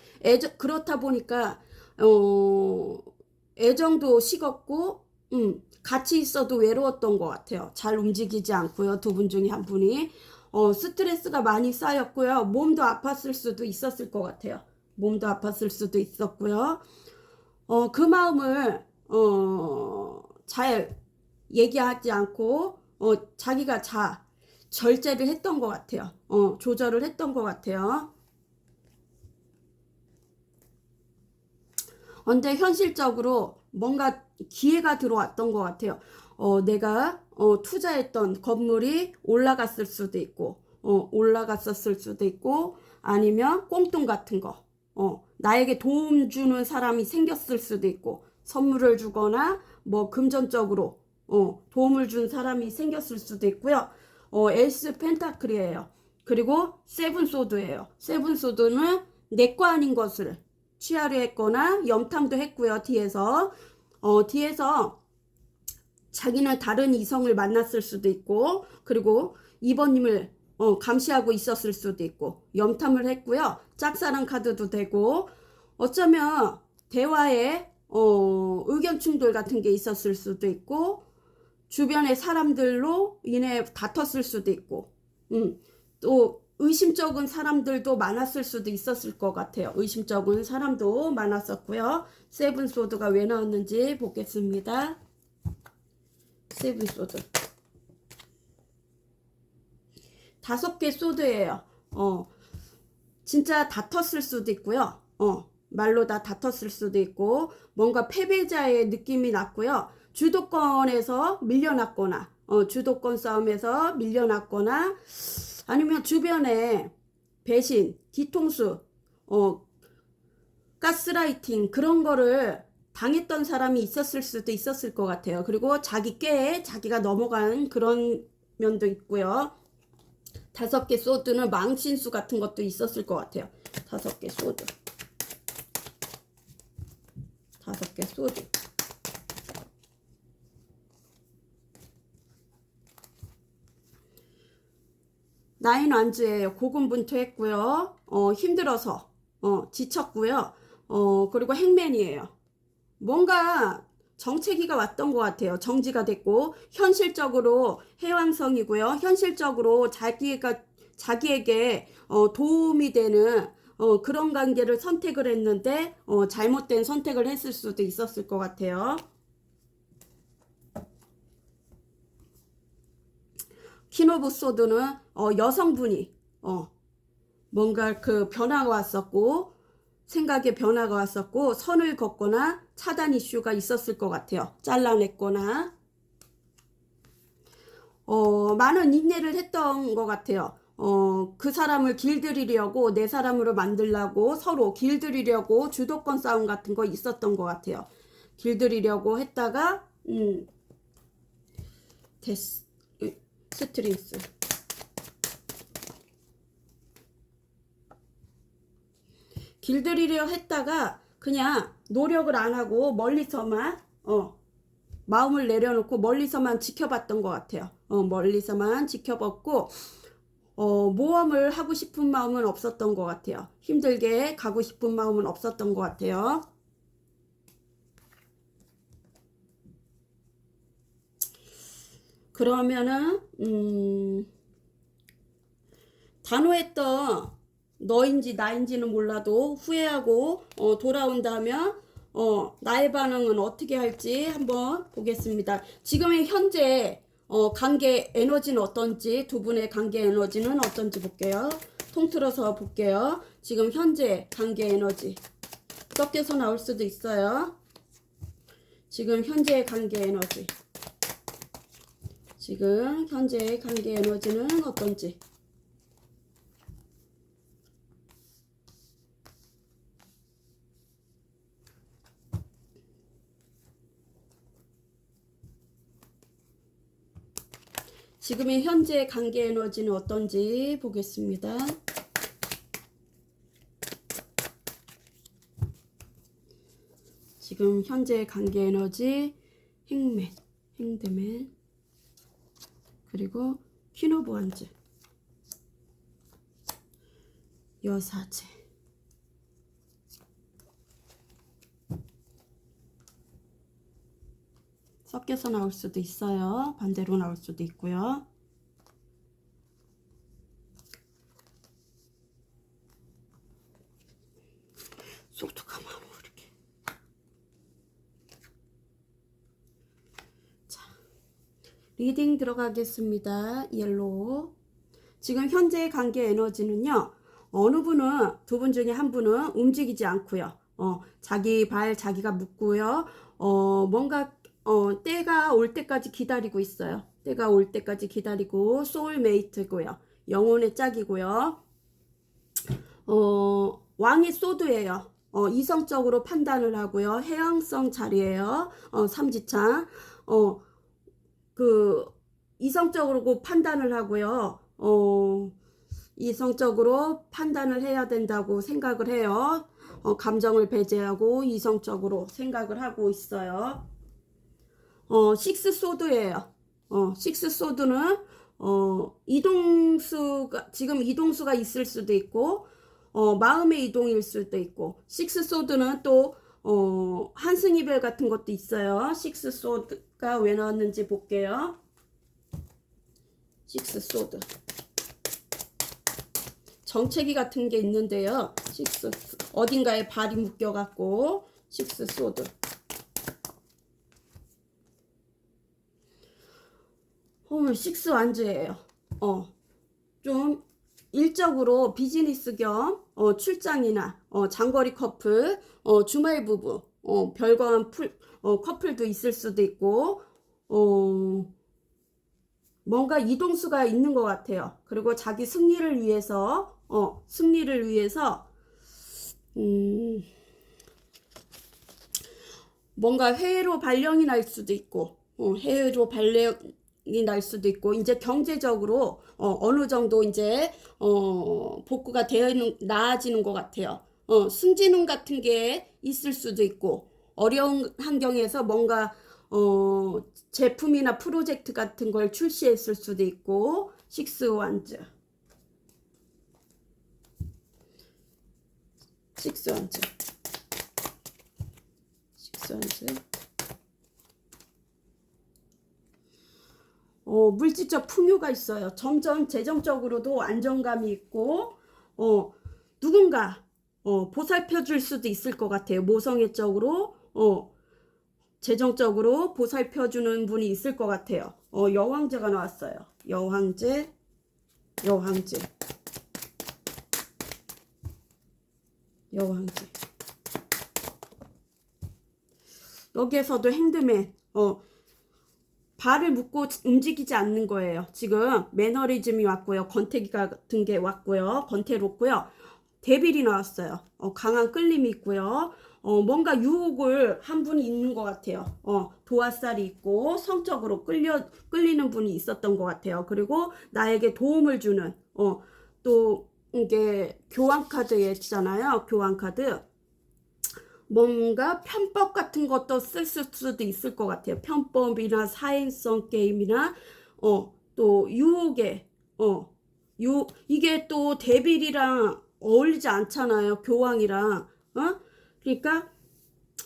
A: 그렇다 보니까 애정도 식었고, 같이 있어도 외로웠던 것 같아요. 잘 움직이지 않고요. 두 분 중에 한 분이 스트레스가 많이 쌓였고요. 몸도 아팠을 수도 있었을 것 같아요. 몸도 아팠을 수도 있었고요. 그 마음을 잘 얘기하지 않고 자기가 절제를 했던 것 같아요. 조절을 했던 것 같아요. 근데 현실적으로 뭔가 기회가 들어왔던 것 같아요. 내가 투자했던 건물이 올라갔을 수도 있고, 올라갔었을 수도 있고, 아니면 꽁돈 같은 거, 나에게 도움 주는 사람이 생겼을 수도 있고, 선물을 주거나 뭐 금전적으로 도움을 준 사람이 생겼을 수도 있고요. 에이스 펜타클이에요. 그리고 세븐 소드예요. 세븐 소드는 내 거 아닌 것을 취하려 했거나 염탐도 했고요. 뒤에서 자기는 다른 이성을 만났을 수도 있고, 그리고 2번님을 감시하고 있었을 수도 있고, 염탐을 했고요. 짝사랑 카드도 되고, 어쩌면 대화에 의견 충돌 같은 게 있었을 수도 있고, 주변의 사람들로 인해 다퉜을 수도 있고, 또 의심적인 사람들도 많았을 수도 있었을 것 같아요. 의심적인 사람도 많았었고요. 세븐 소드가 왜 나왔는지 보겠습니다. 세븐 소드 5개 소드예요. 진짜 다퉜을 수도 있고요. 말로 다 다퉜을 수도 있고, 뭔가 패배자의 느낌이 났고요. 주도권에서 밀려났거나, 주도권 싸움에서 밀려났거나, 아니면 주변에 배신, 뒤통수, 가스라이팅 그런 거를 당했던 사람이 있었을 수도 있었을 것 같아요. 그리고 자기 꾀에 자기가 넘어간 그런 면도 있고요. 5개 소드는 망신수 같은 것도 있었을 것 같아요. 5개 소드. 5개 소드. 나인 완즈예요. 고군분투했고요. 힘들어서 지쳤고요. 그리고 행맨이에요. 뭔가 정체기가 왔던 것 같아요. 정지가 됐고 현실적으로 해왕성이고요. 현실적으로 자기에게 도움이 되는 그런 관계를 선택을 했는데 잘못된 선택을 했을 수도 있었을 것 같아요. 퀸 오브 소드는 여성분이 뭔가 그 변화가 왔었고 생각에 변화가 왔었고 선을 걷거나 차단 이슈가 있었을 것 같아요. 잘라냈거나 많은 인내를 했던 것 같아요. 그 사람을 길들이려고 내 사람으로 만들려고 서로 길들이려고 주도권 싸움 같은 거 있었던 것 같아요. 길들이려고 했다가 스트링스 길들이려 했다가 그냥 노력을 안 하고 멀리서만 마음을 내려놓고 멀리서만 지켜봤던 것 같아요. 멀리서만 지켜봤고 모험을 하고 싶은 마음은 없었던 것 같아요. 힘들게 가고 싶은 마음은 없었던 것 같아요. 그러면은 단호했던 너인지 나인지는 몰라도 후회하고 돌아온다면 나의 반응은 어떻게 할지 한번 보겠습니다. 지금의 현재 관계 에너지는 어떤지, 두 분의 관계 에너지는 어떤지 볼게요. 통틀어서 볼게요. 지금 현재 관계 에너지 섞여서 나올 수도 있어요. 지금 현재 관계 에너지, 지금 현재 관계 에너지는 어떤지. 지금의 현재 관계 에너지는 어떤지 보겠습니다. 지금 현재 관계 에너지 행대맨 그리고 퀸 오브 원즈 여사제 섞여서 나올 수도 있어요. 반대로 나올 수도 있고요. 속도가 많아 이렇게. 자, 리딩 들어가겠습니다. 옐로우. 지금 현재 관계 에너지는요. 어느 분은 두 분 중에 한 분은 움직이지 않고요. 자기 발 자기가 묶고요. 뭔가 때가 올 때까지 기다리고 있어요. 때가 올 때까지 기다리고 소울메이트고요. 영혼의 짝이고요. 왕의 소드예요. 이성적으로 판단을 하고요. 해양성 자리예요. 삼지창. 그 이성적으로 판단을 하고요. 이성적으로 판단을 해야 된다고 생각을 해요. 감정을 배제하고 이성적으로 생각을 하고 있어요. 식스 소드예요. 식스 소드는 이동수가 지금 이동수가 있을 수도 있고 마음의 이동일 수도 있고 식스 소드는 또 한승이별 같은 것도 있어요. 식스 소드가 왜 나왔는지 볼게요. 식스 소드 정체기 같은 게 있는데요. 식스 어딘가에 발이 묶여 갖고 식스 소드 식스 완즈예요. 좀 일적으로 비즈니스 겸 출장이나 장거리 커플, 주말 부부, 별거한 커플도 있을 수도 있고 뭔가 이동수가 있는 것 같아요. 그리고 자기 승리를 위해서 뭔가 해외로 발령이 날 수도 있고 해외로 발령이 날 수도 있고 이제 경제적으로 어느 정도 이제 복구가 되어 있는 나아지는 것 같아요. 승진운 같은 게 있을 수도 있고 어려운 환경에서 뭔가 제품이나 프로젝트 같은 걸 출시했을 수도 있고 식스 완즈 식스 완즈 물질적 풍요가 있어요. 점점 재정적으로도 안정감이 있고 누군가 보살펴 줄 수도 있을 것 같아요. 모성애 쪽으로 재정적으로 보살펴 주는 분이 있을 것 같아요. 여왕제가 나왔어요. 여왕제 여기에서도 핸드맨 발을 묶고 움직이지 않는 거예요. 지금 매너리즘이 왔고요. 권태기 같은 게 왔고요. 권태롭고요. 데빌이 나왔어요. 강한 끌림이 있고요. 뭔가 유혹을 한 분이 있는 것 같아요. 도화살이 있고 성적으로 끌리는 분이 있었던 것 같아요. 그리고 나에게 도움을 주는 또 이게 교환카드에 있잖아요. 교환카드. 뭔가 편법 같은 것도 쓸 수도 있을 것 같아요. 편법이나 사행성 게임이나 또 유혹에 이게 또 데빌이랑 어울리지 않잖아요. 교황이랑 그러니까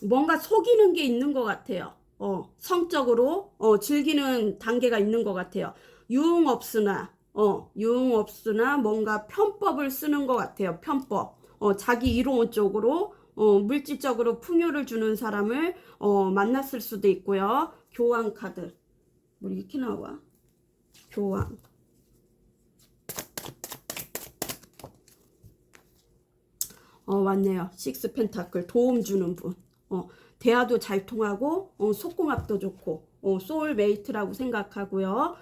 A: 뭔가 속이는 게 있는 것 같아요. 성적으로 즐기는 단계가 있는 것 같아요. 유흥업소나 뭔가 편법을 쓰는 것 같아요. 편법 자기 이로운 쪽으로 물질적으로 풍요를 주는 사람을 만났을 수도 있고요. 교황 카드 뭐 이렇게 나와. 교황 왔네요. 식스 펜타클 도움 주는 분. 대화도 잘 통하고 속궁합도 좋고 소울메이트라고 생각하고요.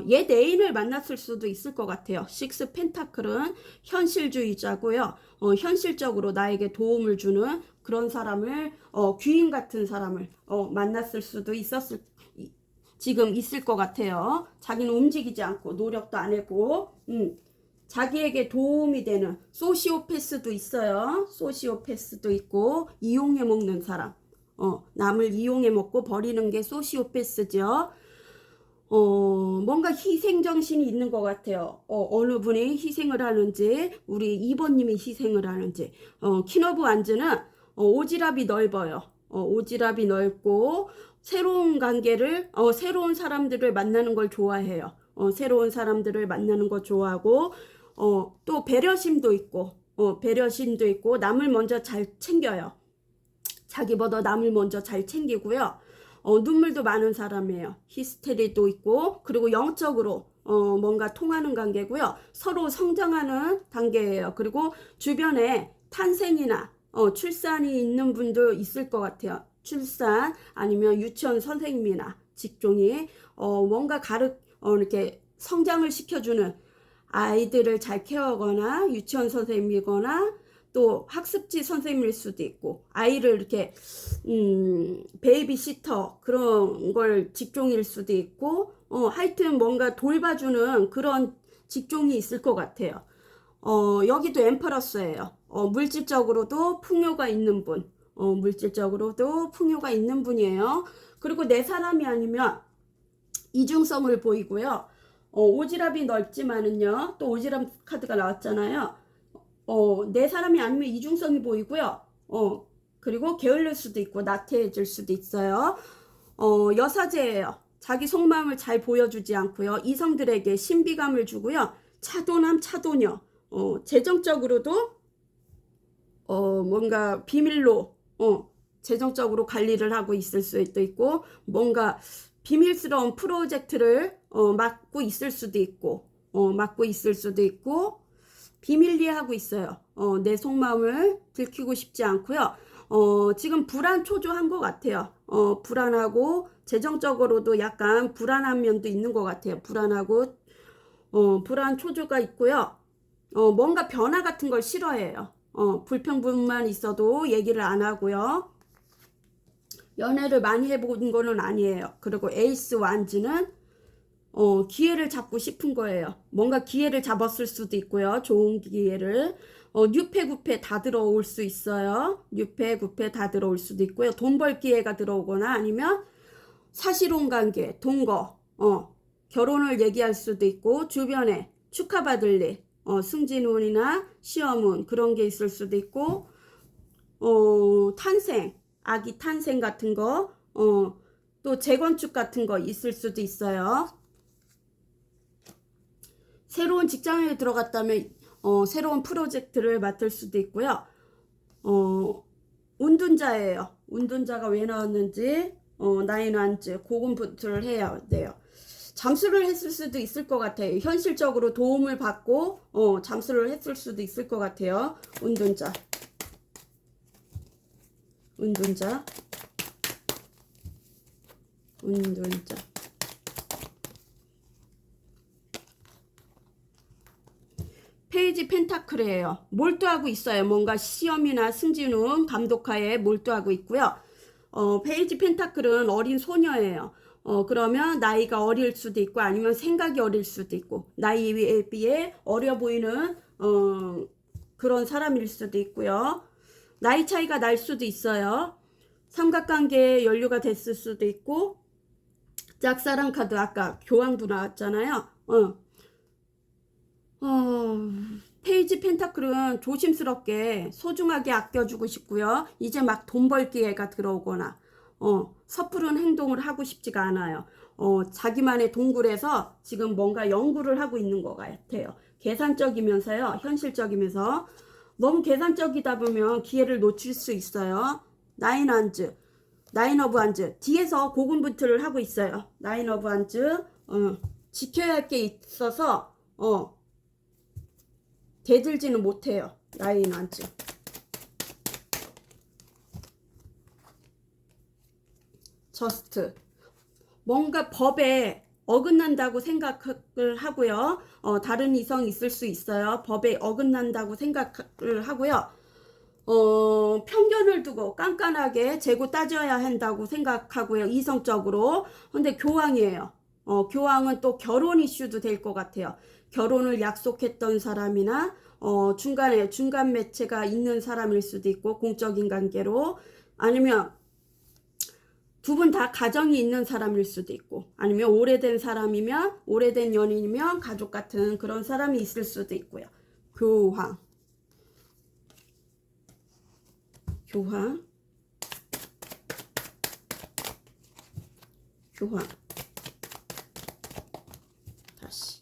A: 옛 애인을 만났을 수도 있을 것 같아요. 식스 펜타클은 현실주의자고요. 현실적으로 나에게 도움을 주는 그런 사람을 귀인 같은 사람을 만났을 수도 지금 있을 것 같아요. 자기는 움직이지 않고 노력도 안 하고 자기에게 도움이 되는 소시오패스도 있어요. 소시오패스도 있고 이용해 먹는 사람. 남을 이용해 먹고 버리는 게 소시오패스죠. 뭔가 희생정신이 있는 것 같아요. 어느 분이 희생을 하는지, 우리 2번님이 희생을 하는지. 킹오브 완즈는 오지랖이 넓어요. 오지랖이 넓고, 새로운 관계를, 새로운 사람들을 만나는 걸 좋아해요. 새로운 사람들을 만나는 거 좋아하고, 또 배려심도 있고, 남을 먼저 잘 챙겨요. 자기보다 남을 먼저 잘 챙기고요. 눈물도 많은 사람이에요. 히스테리도 있고, 그리고 영적으로 뭔가 통하는 관계고요. 서로 성장하는 단계예요. 그리고 주변에 탄생이나 출산이 있는 분도 있을 것 같아요. 출산 아니면 유치원 선생님이나 직종이 뭔가 이렇게 성장을 시켜주는 아이들을 잘 케어하거나 유치원 선생님이거나 또 학습지 선생님일 수도 있고 아이를 이렇게 베이비시터 그런 걸 직종일 수도 있고 하여튼 뭔가 돌봐주는 그런 직종이 있을 것 같아요. 여기도 엠퍼러스예요. 물질적으로도 풍요가 있는 분. 물질적으로도 풍요가 있는 분이에요. 그리고 내 사람이 아니면 이중성을 보이고요. 오지랖이 넓지만은요. 또 오지랖 카드가 나왔잖아요. 내 사람이 아니면 이중성이 보이고요. 그리고 게을릴 수도 있고 나태해질 수도 있어요. 여사제예요. 자기 속마음을 잘 보여주지 않고요. 이성들에게 신비감을 주고요. 차도남 차도녀. 재정적으로도 뭔가 비밀로 재정적으로 관리를 하고 있을 수도 있고 뭔가 비밀스러운 프로젝트를 맡고 있을 수도 있고 비밀리하고 있어요. 내 속마음을 들키고 싶지 않고요. 지금 불안 초조한 것 같아요. 불안하고 재정적으로도 약간 불안한 면도 있는 것 같아요. 불안하고 불안 초조가 있고요. 뭔가 변화 같은 걸 싫어해요. 불평분만 있어도 얘기를 안 하고요. 연애를 많이 해본 거는 아니에요. 그리고 에이스 완즈는 기회를 잡고 싶은 거예요. 뭔가 기회를 잡았을 수도 있고요. 좋은 기회를. 뉴페 구페 다 들어올 수 있어요. 뉴페 구페 다 들어올 수도 있고요. 돈 벌 기회가 들어오거나 아니면 사실혼 관계, 동거, 결혼을 얘기할 수도 있고 주변에 축하받을 일, 승진운이나 시험운 그런 게 있을 수도 있고 탄생, 아기 탄생 같은 거, 또 재건축 같은 거 있을 수도 있어요. 새로운 직장에 들어갔다면 새로운 프로젝트를 맡을 수도 있고요. 운둔자예요. 운둔자가 왜 나왔는지 나인완즈 고군분투를 해야 돼요. 잠수를 했을 수도 있을 것 같아요. 현실적으로 도움을 받고 잠수를 했을 수도 있을 것 같아요. 운둔자. 운둔자. 운둔자. 페이지 펜타클이에요. 몰두하고 있어요. 뭔가 시험이나 승진 후 감독하에 몰두하고 있고요. 페이지 펜타클은 어린 소녀예요. 그러면 나이가 어릴 수도 있고 아니면 생각이 어릴 수도 있고 나이에 비해 어려 보이는 그런 사람일 수도 있고요. 나이 차이가 날 수도 있어요. 삼각관계에 연루가 됐을 수도 있고 짝사랑 카드 아까 교황도 나왔잖아요. 페이지 펜타클은 조심스럽게 소중하게 아껴주고 싶고요. 이제 막 돈 벌 기회가 들어오거나 섣부른 행동을 하고 싶지가 않아요. 자기만의 동굴에서 지금 뭔가 연구를 하고 있는 것 같아요. 계산적이면서요. 현실적이면서 너무 계산적이다 보면 기회를 놓칠 수 있어요. 나인 오브 한즈 뒤에서 고군분투를 하고 있어요. 나인 오브 한즈 지켜야 할 게 있어서 대들지는 못해요. 나인 완즈. 저스트. 뭔가 법에 어긋난다고 생각을 하고요. 다른 이성이 있을 수 있어요. 법에 어긋난다고 생각을 하고요. 편견을 두고 깐깐하게 재고 따져야 한다고 생각하고요. 이성적으로. 근데 교황이에요. 교황은 또 결혼 이슈도 될 것 같아요. 결혼을 약속했던 사람이나 중간에 중간 매체가 있는 사람일 수도 있고 공적인 관계로 아니면 두 분 다 가정이 있는 사람일 수도 있고 아니면 오래된 사람이면 오래된 연인이면 가족 같은 그런 사람이 있을 수도 있고요. 교황 다시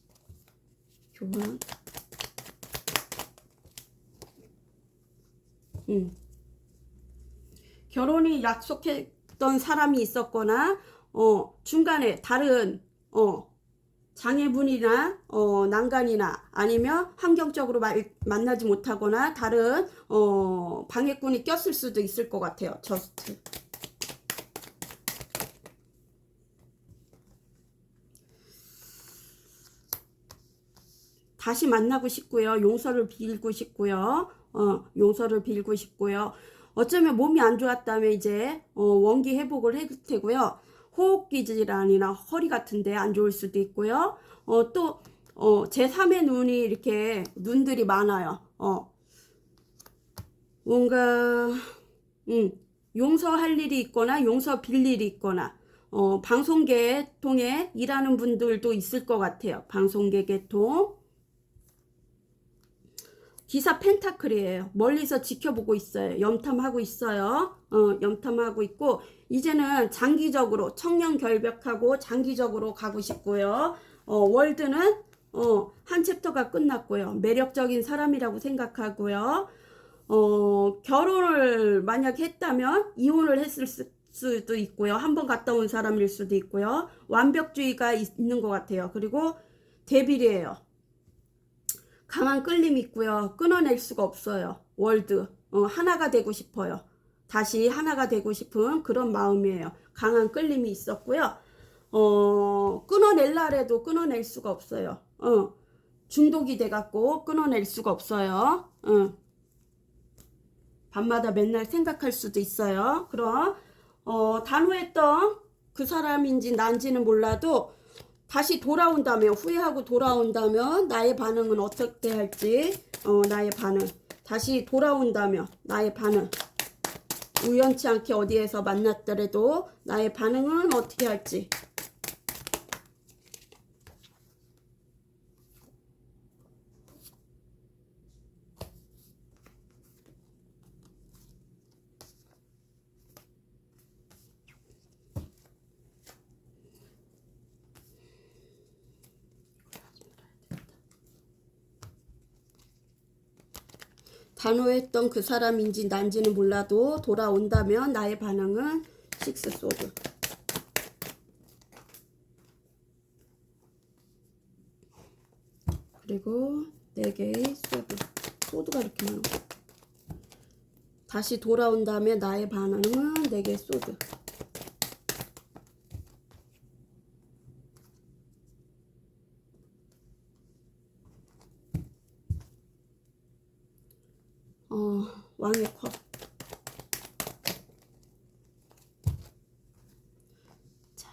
A: 교황 결혼이 약속했던 사람이 있었거나 중간에 다른 장애분이나 난간이나 아니면 환경적으로 만나지 못하거나 다른 방해꾼이 꼈을 수도 있을 것 같아요. 저스트. 다시 만나고 싶고요. 용서를 빌고 싶고요. 용서를 빌고 싶고요. 어쩌면 몸이 안 좋았다면 이제 원기 회복을 할 테고요. 호흡기 질환이나 허리 같은데 안 좋을 수도 있고요. 또 제3의 눈이 이렇게 눈들이 많아요. 뭔가 용서할 일이 있거나 용서 빌 일이 있거나 방송계 통해 일하는 분들도 있을 것 같아요. 방송계 계통. 기사 펜타클이에요. 멀리서 지켜보고 있어요. 염탐하고 있어요. 염탐하고 있고 이제는 장기적으로 청년 결벽하고 장기적으로 가고 싶고요. 월드는 한 챕터가 끝났고요. 매력적인 사람이라고 생각하고요. 결혼을 만약 했다면 이혼을 했을 수도 있고요. 한번 갔다 온 사람일 수도 있고요. 완벽주의가 있는 것 같아요. 그리고 데빌이에요. 강한 끌림이 있고요. 끊어낼 수가 없어요. 월드. 하나가 되고 싶어요. 다시 하나가 되고 싶은 그런 마음이에요. 강한 끌림이 있었고요. 끊어낼라 해도 끊어낼 수가 없어요. 중독이 돼갖고 끊어낼 수가 없어요. 밤마다 맨날 생각할 수도 있어요. 그럼 단호했던 그 사람인지 난지는 몰라도 다시 돌아온다면 후회하고 돌아온다면 나의 반응은 어떻게 할지 나의 반응 다시 돌아온다면 나의 반응 우연치 않게 어디에서 만났더라도 나의 반응은 어떻게 할지 단호했던 그 사람인지 난지는 몰라도 돌아온다면 나의 반응은 식스 소드. 그리고 4개의 소드. 소드가 이렇게 많아. 다시 돌아온다면 나의 반응은 4개의 소드. 왕의 컵. 자,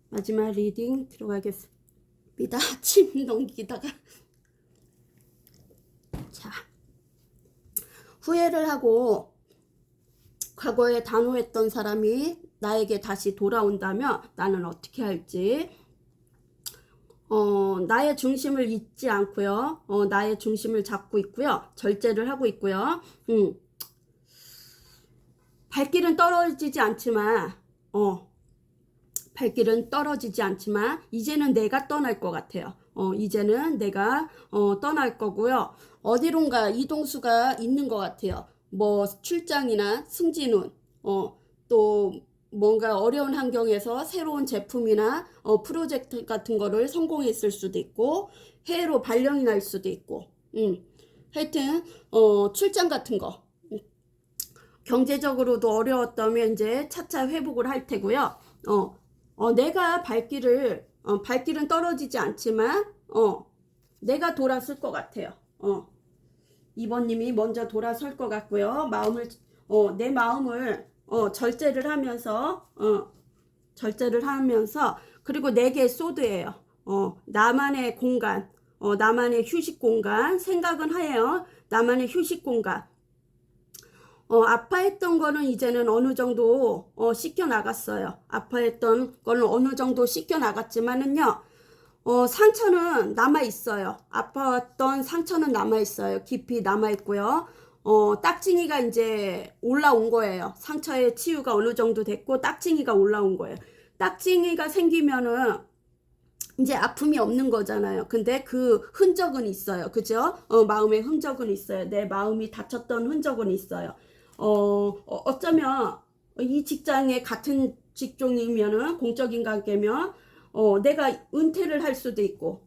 A: 마지막 리딩 들어가겠습니다. 침 넘기다가. 자, 후회를 하고 과거에 단호했던 사람이 나에게 다시 돌아온다면 나는 어떻게 할지. 나의 중심을 잊지 않고요. 나의 중심을 잡고 있고요. 절제를 하고 있고요. 발길은 떨어지지 않지만, 발길은 떨어지지 않지만, 이제는 내가 떠날 것 같아요. 이제는 내가, 떠날 거고요. 어디론가 이동수가 있는 것 같아요. 뭐, 출장이나 승진운, 또, 뭔가 어려운 환경에서 새로운 제품이나 프로젝트 같은 거를 성공했을 수도 있고 해외로 발령이 날 수도 있고 하여튼 출장 같은 거 경제적으로도 어려웠다면 이제 차차 회복을 할 테고요. 내가 발길은 떨어지지 않지만 내가 돌아설 것 같아요. 2번님이 먼저 돌아설 것 같고요. 내 마음을 절제를 하면서 그리고 4개의 소드예요. 나만의 공간, 나만의 휴식 공간, 생각은 해요. 나만의 휴식 공간. 아파했던 거는 이제는 어느 정도 씻겨 나갔어요. 아파했던 거는 어느 정도 씻겨 나갔지만은요. 상처는 남아 있어요. 아파왔던 상처는 남아 있어요. 깊이 남아 있고요. 딱징이가 이제 올라온 거예요. 상처의 치유가 어느 정도 됐고 딱징이가 올라온 거예요. 딱징이가 생기면은 이제 아픔이 없는 거잖아요. 근데 그 흔적은 있어요. 그죠? 마음의 흔적은 있어요. 내 마음이 다쳤던 흔적은 있어요. 어쩌면 이 직장에 같은 직종이면은 공적인 관계면 내가 은퇴를 할 수도 있고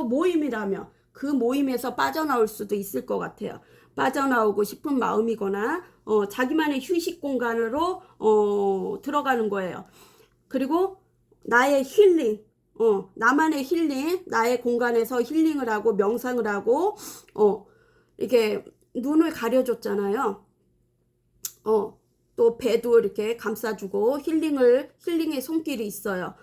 A: 모임이라면 그 모임에서 빠져나올 수도 있을 것 같아요. 빠져나오고 싶은 마음이거나 자기만의 휴식 공간으로 들어가는 거예요. 그리고 나의 힐링, 나만의 힐링, 나의 공간에서 힐링을 하고 명상을 하고 이렇게 눈을 가려줬잖아요. 또 배도 이렇게 감싸주고 힐링의 손길이 있어요.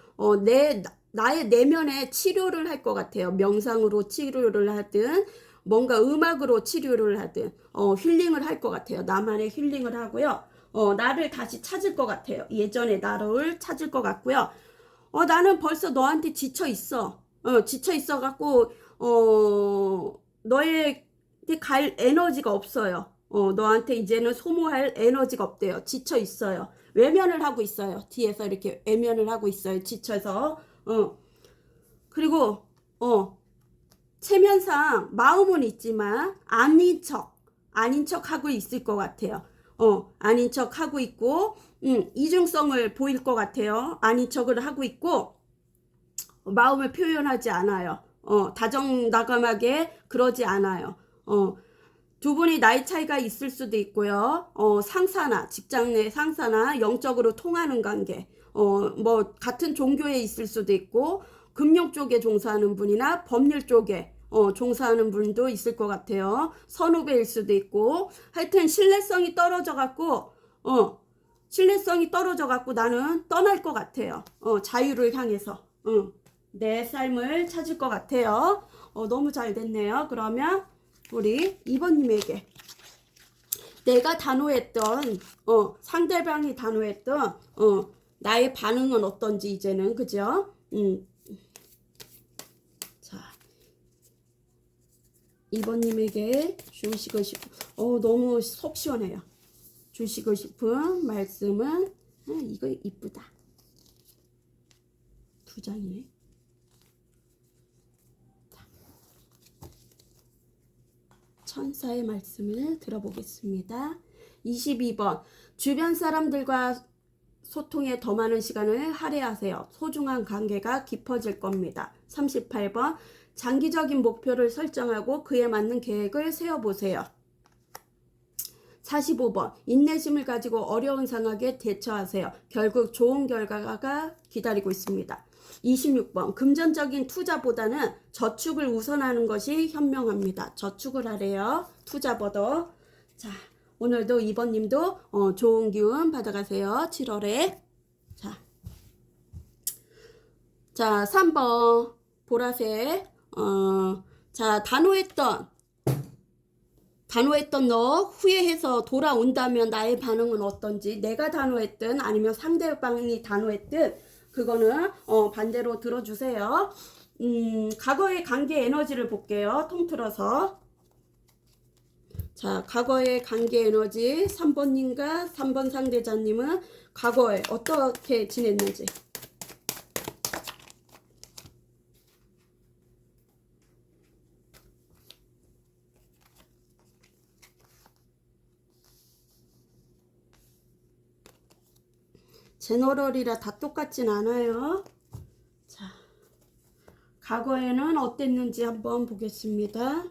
A: 나의 내면에 치료를 할 것 같아요. 명상으로 치료를 하든 뭔가 음악으로 치료를 하든 힐링을 할 것 같아요. 나만의 힐링을 하고요. 나를 다시 찾을 것 같아요. 예전의 나를 찾을 것 같고요. 나는 벌써 너한테 지쳐 있어. 지쳐 있어 갖고 너에게 갈 에너지가 없어요. 너한테 이제는 소모할 에너지가 없대요. 지쳐 있어요. 외면을 하고 있어요. 뒤에서 이렇게 외면을 하고 있어요. 지쳐서. 그리고 체면상 마음은 있지만 아닌 척 하고 있을 것 같아요. 아닌 척 하고 있고 이중성을 보일 것 같아요. 아닌 척을 하고 있고 마음을 표현하지 않아요. 다정다감하게 그러지 않아요. 두 분이 나이 차이가 있을 수도 있고요. 상사나 직장 내 상사나 영적으로 통하는 관계, 뭐 같은 종교에 있을 수도 있고 금융 쪽에 종사하는 분이나 법률 쪽에 종사하는 분도 있을 것 같아요. 선후배일 수도 있고 하여튼 신뢰성이 떨어져 갖고 나는 떠날 것 같아요. 자유를 향해서 내 삶을 찾을 것 같아요. 너무 잘 됐네요. 그러면 우리 2번님에게 내가 단호했던 상대방이 단호했던 나의 반응은 어떤지 이제는 그죠? 자 2번님에게 주시고 싶은 너무 속 시원해요. 주시고 싶은 말씀은 이거 이쁘다. 2장이네. 천사의 말씀을 들어보겠습니다. 22번 주변 사람들과 소통에 더 많은 시간을 할애하세요. 소중한 관계가 깊어질 겁니다. 38번 장기적인 목표를 설정하고 그에 맞는 계획을 세워보세요. 45번 인내심을 가지고 어려운 상황에 대처하세요. 결국 좋은 결과가 기다리고 있습니다. 26번 금전적인 투자보다는 저축을 우선하는 것이 현명합니다. 저축을 하래요. 투자보다. 자, 오늘도 2번님도 좋은 기운 받아가세요. 7월에. 자 3번 보라색. 자 단호했던 너 후회해서 돌아온다면 나의 반응은 어떤지, 내가 단호했든 아니면 상대방이 단호했든 그거는 반대로 들어주세요. 과거의 관계 에너지를 볼게요. 통틀어서. 자, 과거의 관계 에너지 3번님과 3번 상대자님은 과거에 어떻게 지냈는지. 제너럴이라 다 똑같진 않아요. 자, 과거에는 어땠는지 한번 보겠습니다.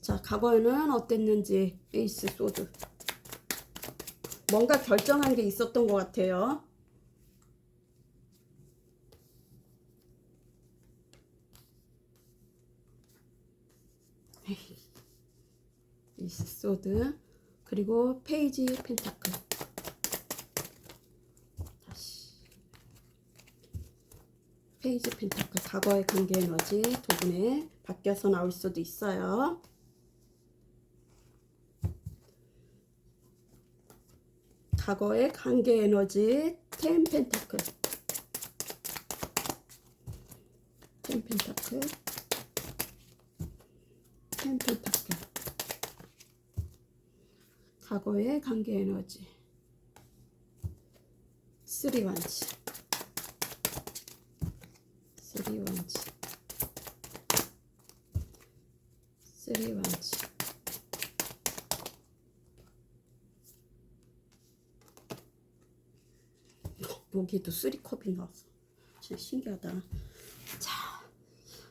A: 자, 과거에는 어땠는지. 에이스 소드. 뭔가 결정한 게 있었던 것 같아요. 에이스 소드. 그리고 페이지 펜타클. 다시. 페이지 펜타클. 과거의 관계 에너지 두 분에 바뀌어서 나올 수도 있어요. 과거의 관계 에너지 10 펜타클. 10 펜타클. 10 펜타클. 과거의 관계 에너지 3 원치. 3 원치. 3 원치. 여기도 3컵이 나왔어. 진짜 신기하다. 자,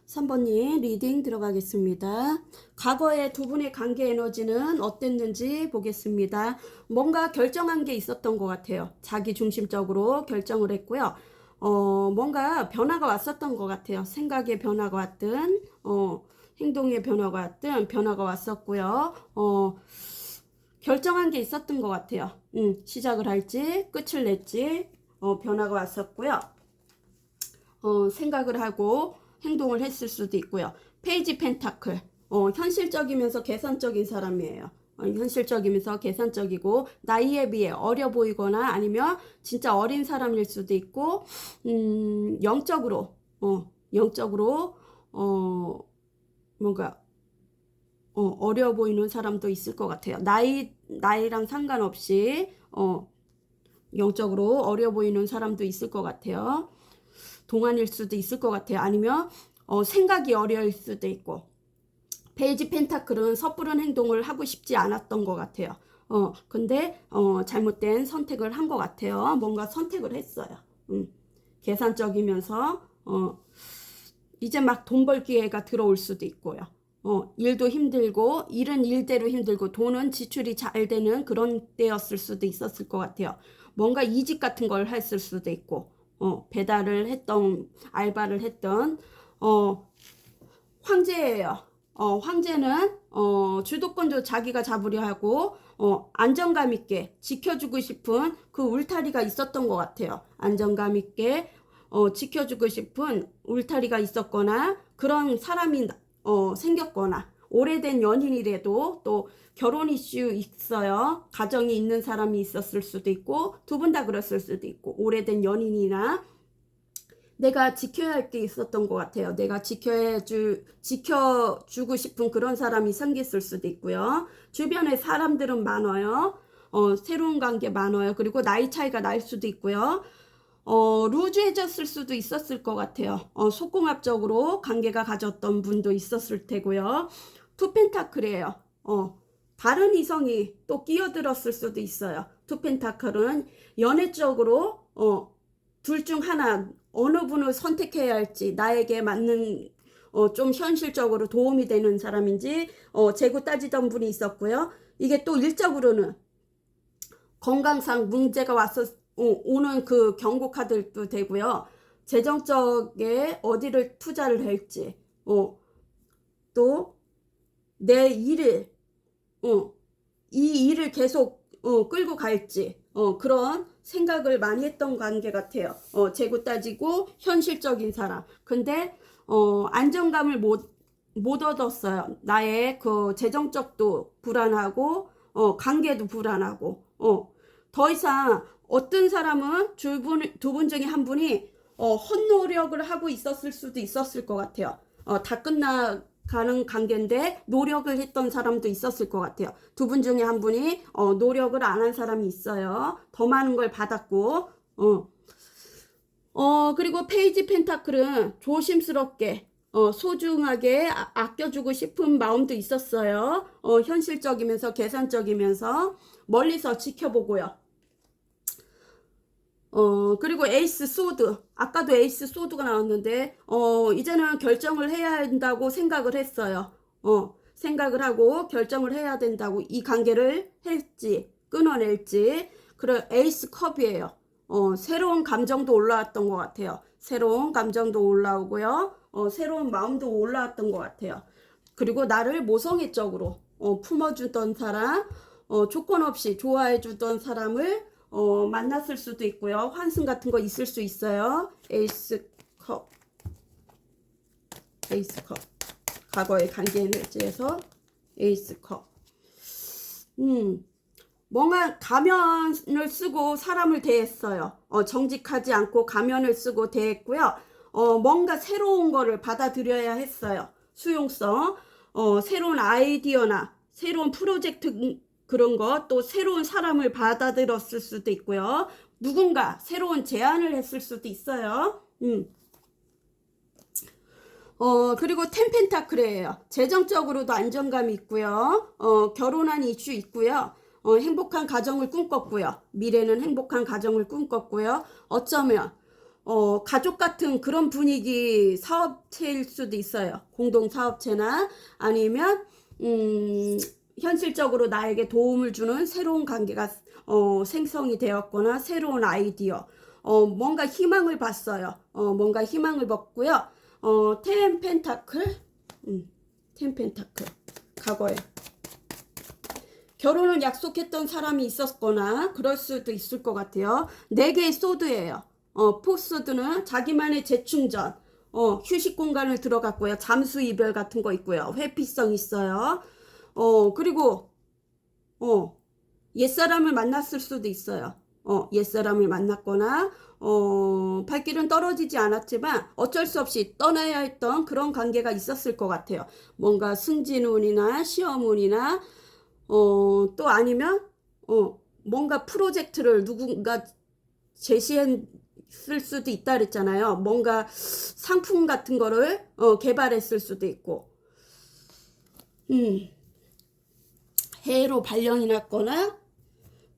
A: 3번님 리딩 들어가겠습니다. 과거의 두 분의 관계 에너지는 어땠는지 보겠습니다. 뭔가 결정한 게 있었던 것 같아요. 자기 중심적으로 결정을 했고요. 뭔가 변화가 왔었던 것 같아요. 생각의 변화가 왔든 행동의 변화가 왔든 변화가 왔었고요. 결정한 게 있었던 것 같아요. 시작을 할지 끝을 낼지 변화가 왔었고요. 생각을 하고 행동을 했을 수도 있고요. 페이지 펜타클. 현실적이면서 계산적인 사람이에요. 현실적이면서 계산적이고 나이에 비해 어려 보이거나 아니면 진짜 어린 사람일 수도 있고 영적으로 뭔가 어려 보이는 사람도 있을 것 같아요. 나이랑 상관없이 영적으로 어려 보이는 사람도 있을 것 같아요. 동안일 수도 있을 것 같아요. 아니면 생각이 어려일 수도 있고. 페이지 펜타클은 섣부른 행동을 하고 싶지 않았던 것 같아요. 근데 잘못된 선택을 한 것 같아요. 뭔가 선택을 했어요. 계산적이면서 이제 막 돈 벌 기회가 들어올 수도 있고요. 일도 힘들고 일은 일대로 힘들고 돈은 지출이 잘 되는 그런 때였을 수도 있었을 것 같아요. 뭔가 이직 같은 걸 했을 수도 있고 배달을 했던 알바를 했던 황제예요. 황제는 주도권도 자기가 잡으려 하고 안정감 있게 지켜주고 싶은 그 울타리가 있었던 것 같아요. 안정감 있게 지켜주고 싶은 울타리가 있었거나 그런 사람이 생겼거나 오래된 연인이라도 또 결혼 이슈 있어요. 가정이 있는 사람이 있었을 수도 있고 두 분 다 그랬을 수도 있고 오래된 연인이나 내가 지켜야 할 게 있었던 것 같아요. 내가 지켜주고 싶은 그런 사람이 생겼을 수도 있고요. 주변에 사람들은 많아요. 새로운 관계 많아요. 그리고 나이 차이가 날 수도 있고요. 루즈해졌을 수도 있었을 것 같아요. 속궁합적으로 관계가 가졌던 분도 있었을 테고요. 투 펜타클이에요. 다른 이성이 또 끼어들었을 수도 있어요. 투 펜타클은 연애적으로 둘 중 하나 어느 분을 선택해야 할지, 나에게 맞는 좀 현실적으로 도움이 되는 사람인지 재고 따지던 분이 있었고요. 이게 또 일적으로는 건강상 문제가 오는 그 경고 카드도 되고요. 재정적에 어디를 투자를 할지, 또 내 일을, 이 일을 계속 끌고 갈지, 그런 생각을 많이 했던 관계 같아요. 재고 따지고 현실적인 사람. 근데 안정감을 못 얻었어요. 나의 그 재정적도 불안하고 관계도 불안하고 더 이상 어떤 사람은 두 분 중에 한 분이 헛노력을 하고 있었을 수도 있었을 것 같아요. 다 끝나가는 관계인데 노력을 했던 사람도 있었을 것 같아요. 두 분 중에 한 분이 노력을 안 한 사람이 있어요. 더 많은 걸 받았고 그리고 페이지 펜타클은 조심스럽게 소중하게 아껴주고 싶은 마음도 있었어요. 현실적이면서 계산적이면서 멀리서 지켜보고요. 그리고 에이스 소드. 아까도 에이스 소드가 나왔는데, 이제는 결정을 해야 한다고 생각을 했어요. 생각을 하고 결정을 해야 된다고 이 관계를 할지, 끊어낼지. 그래, 에이스 컵이에요. 새로운 감정도 올라왔던 것 같아요. 새로운 감정도 올라오고요. 새로운 마음도 올라왔던 것 같아요. 그리고 나를 모성애적으로 품어주던 사람, 조건 없이 좋아해주던 사람을 만났을 수도 있고요. 환승 같은 거 있을 수 있어요. 에이스 컵. 에이스 컵. 과거의 관계 에너지에서 에이스 컵. 뭔가 가면을 쓰고 사람을 대했어요. 정직하지 않고 가면을 쓰고 대했고요. 뭔가 새로운 거를 받아들여야 했어요. 수용성. 새로운 아이디어나 새로운 프로젝트 그런 거, 또 새로운 사람을 받아들였을 수도 있고요. 누군가 새로운 제안을 했을 수도 있어요. 그리고 텐펜타클이에요. 재정적으로도 안정감이 있고요. 결혼한 이슈 있고요. 행복한 가정을 꿈꿨고요. 미래는 행복한 가정을 꿈꿨고요. 어쩌면 가족 같은 그런 분위기 사업체일 수도 있어요. 공동 사업체나 아니면 현실적으로 나에게 도움을 주는 새로운 관계가 생성이 되었거나 새로운 아이디어, 뭔가 희망을 봤어요. 뭔가 희망을 봤고요. 텐 펜타클, 과거에 결혼을 약속했던 사람이 있었거나 그럴 수도 있을 것 같아요. 4개의 소드예요. 포소드는 자기만의 재충전, 휴식 공간을 들어갔고요. 잠수 이별 같은 거 있고요. 회피성 있어요. 그리고 옛사람을 만났을 수도 있어요. 옛사람을 만났거나 발길은 떨어지지 않았지만 어쩔 수 없이 떠나야 했던 그런 관계가 있었을 것 같아요. 뭔가 승진운이나 시험운이나 또 아니면 뭔가 프로젝트를 누군가 제시했을 수도 있다 그랬잖아요. 뭔가 상품 같은 거를 개발했을 수도 있고 해로 발령이 났거나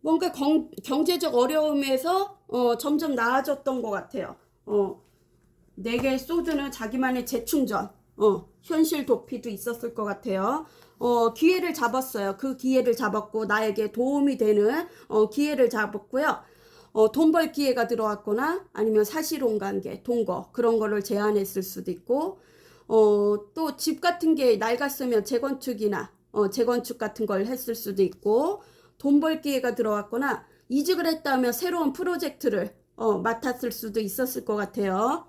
A: 뭔가 경제적 어려움에서 점점 나아졌던 것 같아요. 4개의 소드는 자기만의 재충전, 현실 도피도 있었을 것 같아요. 기회를 잡았어요. 그 기회를 잡았고 나에게 도움이 되는 기회를 잡았고요. 돈 벌 기회가 들어왔거나 아니면 사실혼 관계, 동거 그런 거를 제안했을 수도 있고 또 집 같은 게 낡았으면 재건축이나 재건축 같은 걸 했을 수도 있고 돈 벌 기회가 들어왔거나 이직을 했다면 새로운 프로젝트를 맡았을 수도 있었을 것 같아요.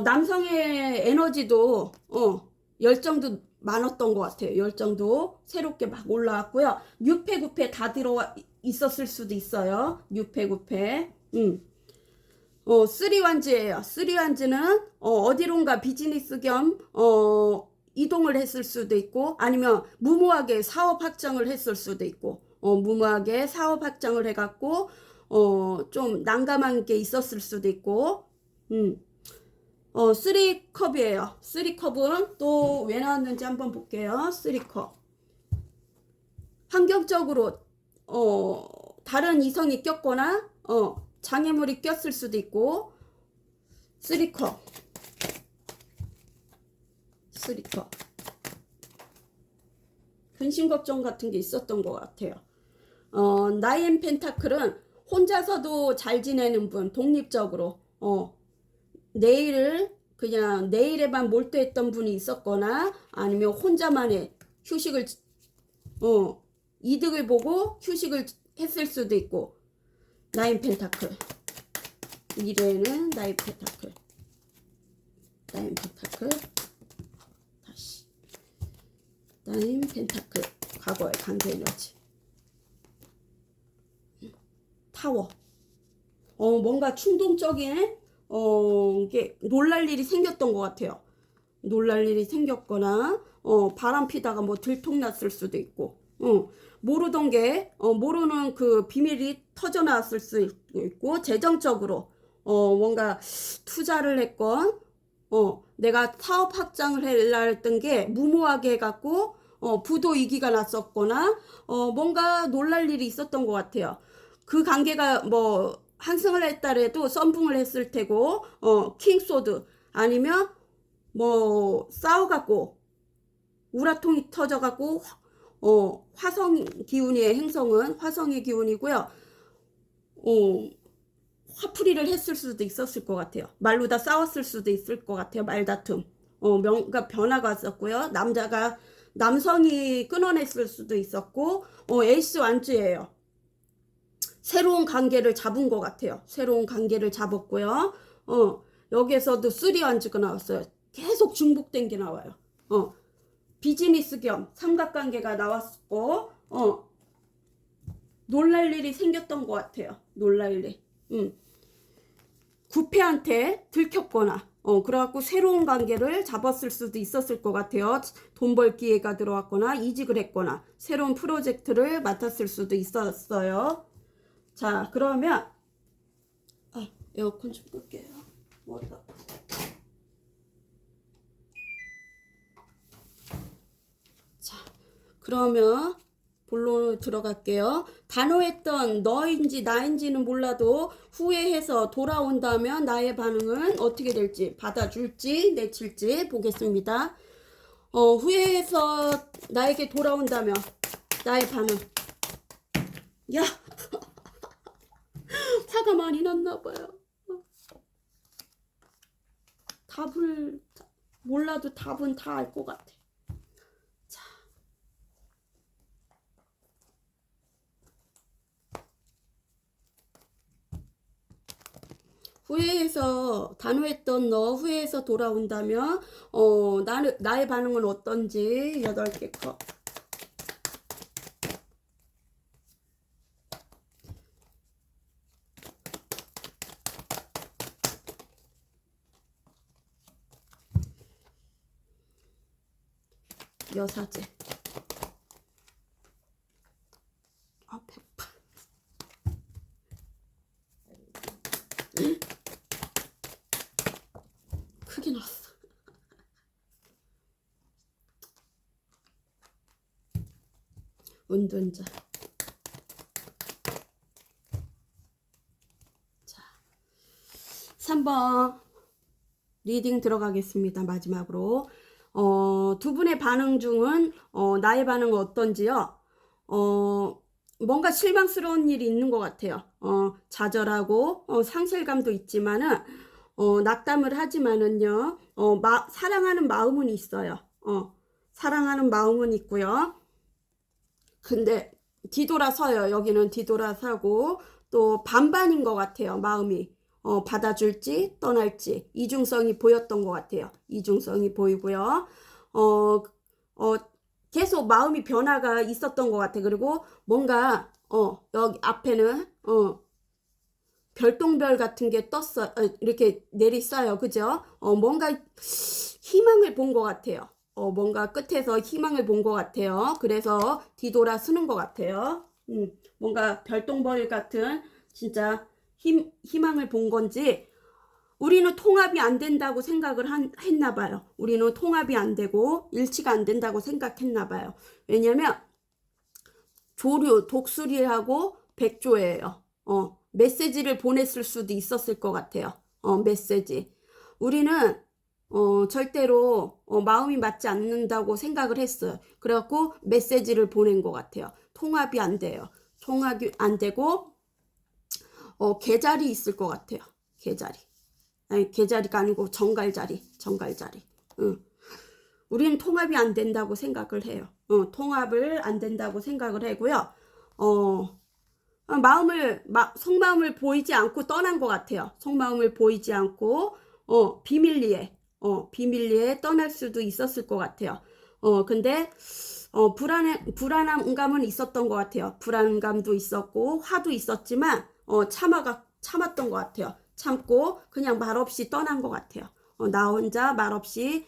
A: 남성의 에너지도 열정도 많았던 것 같아요. 열정도 새롭게 막 올라왔고요. 6패 9패 다 들어와 있었을 수도 있어요. 6패 9패. 3완즈예요. 3완즈는 어디론가 비즈니스 겸 이동을 했을 수도 있고, 아니면 무모하게 사업 확장을 했을 수도 있고, 무모하게 사업 확장을 해갖고 좀 난감한 게 있었을 수도 있고. 3컵이에요. 3컵은 또 왜 나왔는지 한번 볼게요. 3컵. 환경적으로 다른 이성이 꼈거나 장애물이 꼈을 수도 있고. 3컵. 근심 걱정 같은 게 있었던 것 같아요. 나인 펜타클은 혼자서도 잘 지내는 분, 독립적으로 그냥 내일에만 몰두했던 분이 있었거나, 아니면 혼자만의 휴식을 이득을 보고 휴식을 했을 수도 있고. 나인 펜타클. 미래에는 나인 펜타클. 다시 나인 펜타클. 과거의 강제 에너지. 타워. 뭔가 충동적인 이게 놀랄 일이 생겼던 것 같아요. 놀랄 일이 생겼거나 바람 피다가 뭐 들통났을 수도 있고, 모르던 게 모르는 그 비밀이 터져 나왔을 수도 있고, 재정적으로 뭔가 투자를 했건, 내가 사업 확장을 하려 했던 게 무모하게 해갖고 부도 위기가 났었거나, 뭔가 놀랄 일이 있었던 것 같아요. 그 관계가 뭐 한승을 했다래도 썸붕을 했을 테고, 킹소드 아니면 뭐 싸워갖고 우라통이 터져갖고, 화성 기운의 행성은 화성의 기운이고요. 화풀이를 했을 수도 있었을 것 같아요. 말로 다 싸웠을 수도 있을 것 같아요. 말다툼. 뭔가 변화가 왔었고요. 남성이 끊어냈을 수도 있었고, 에이스 완주예요. 새로운 관계를 잡은 것 같아요. 새로운 관계를 잡았고요. 여기에서도 3 완주가 나왔어요. 계속 중복된 게 나와요. 비즈니스 겸 삼각관계가 나왔고, 놀랄 일이 생겼던 것 같아요. 놀랄 일. 구패한테 들켰거나, 그래갖고 새로운 관계를 잡았을 수도 있었을 것 같아요. 돈 벌 기회가 들어왔거나, 이직을 했거나, 새로운 프로젝트를 맡았을 수도 있었어요. 자, 그러면 에어컨 좀 끌게요. 자, 그러면 본론으로 들어갈게요. 단호했던 너인지 나인지는 몰라도 후회해서 돌아온다면 나의 반응은 어떻게 될지, 받아줄지 내칠지 보겠습니다. 후회해서 나에게 돌아온다면 나의 반응. 야! 화가 많이 났나봐요. 답을 몰라도 답은 다 알 것 같아. 자, 후회해서 단호했던 너 후회해서 돌아온다면 나의 반응은 어떤지 8개 컵. 여사제. 배고파. 크게 나왔어. 운둔자. 자, 3번 리딩 들어가겠습니다. 마지막으로. 두 분의 반응 중은 나의 반응은 어떤지요? 뭔가 실망스러운 일이 있는 것 같아요. 좌절하고 상실감도 있지만은 낙담을 하지만은요. 사랑하는 마음은 있어요. 사랑하는 마음은 있고요. 근데 뒤돌아서요. 여기는 뒤돌아서고 또 반반인 것 같아요. 마음이. 받아줄지 떠날지 이중성이 보였던 것 같아요. 이중성이 보이고요. 계속 마음이 변화가 있었던 것 같아. 그리고 뭔가 여기 앞에는 별똥별 같은 게 떴어. 이렇게 내리싸요. 그죠? 뭔가 희망을 본 것 같아요. 뭔가 끝에서 희망을 본 것 같아요. 그래서 뒤돌아 서는 것 같아요. 뭔가 별똥벌 같은 진짜 희망을 본 건지 우리는 통합이 안 된다고 생각을 했나 봐요. 우리는 통합이 안 되고 일치가 안 된다고 생각했나 봐요. 왜냐면 조류, 독수리하고 백조예요. 메시지를 보냈을 수도 있었을 것 같아요. 메시지. 우리는 절대로 마음이 맞지 않는다고 생각을 했어요. 그래갖고 메시지를 보낸 것 같아요. 통합이 안 돼요. 통합이 안 되고 개자리 있을 것 같아요. 개자리. 아니, 개자리가 아니고 정갈자리. 응. 우리는 통합이 안 된다고 생각을 해요. 통합을 안 된다고 생각을 하고요. 속마음을 보이지 않고 떠난 것 같아요. 속마음을 보이지 않고 비밀리에 떠날 수도 있었을 것 같아요. 근데 불안감은 있었던 것 같아요. 불안감도 있었고 화도 있었지만 참았던 것 같아요. 참고 그냥 말없이 떠난 것 같아요. 나 혼자 말없이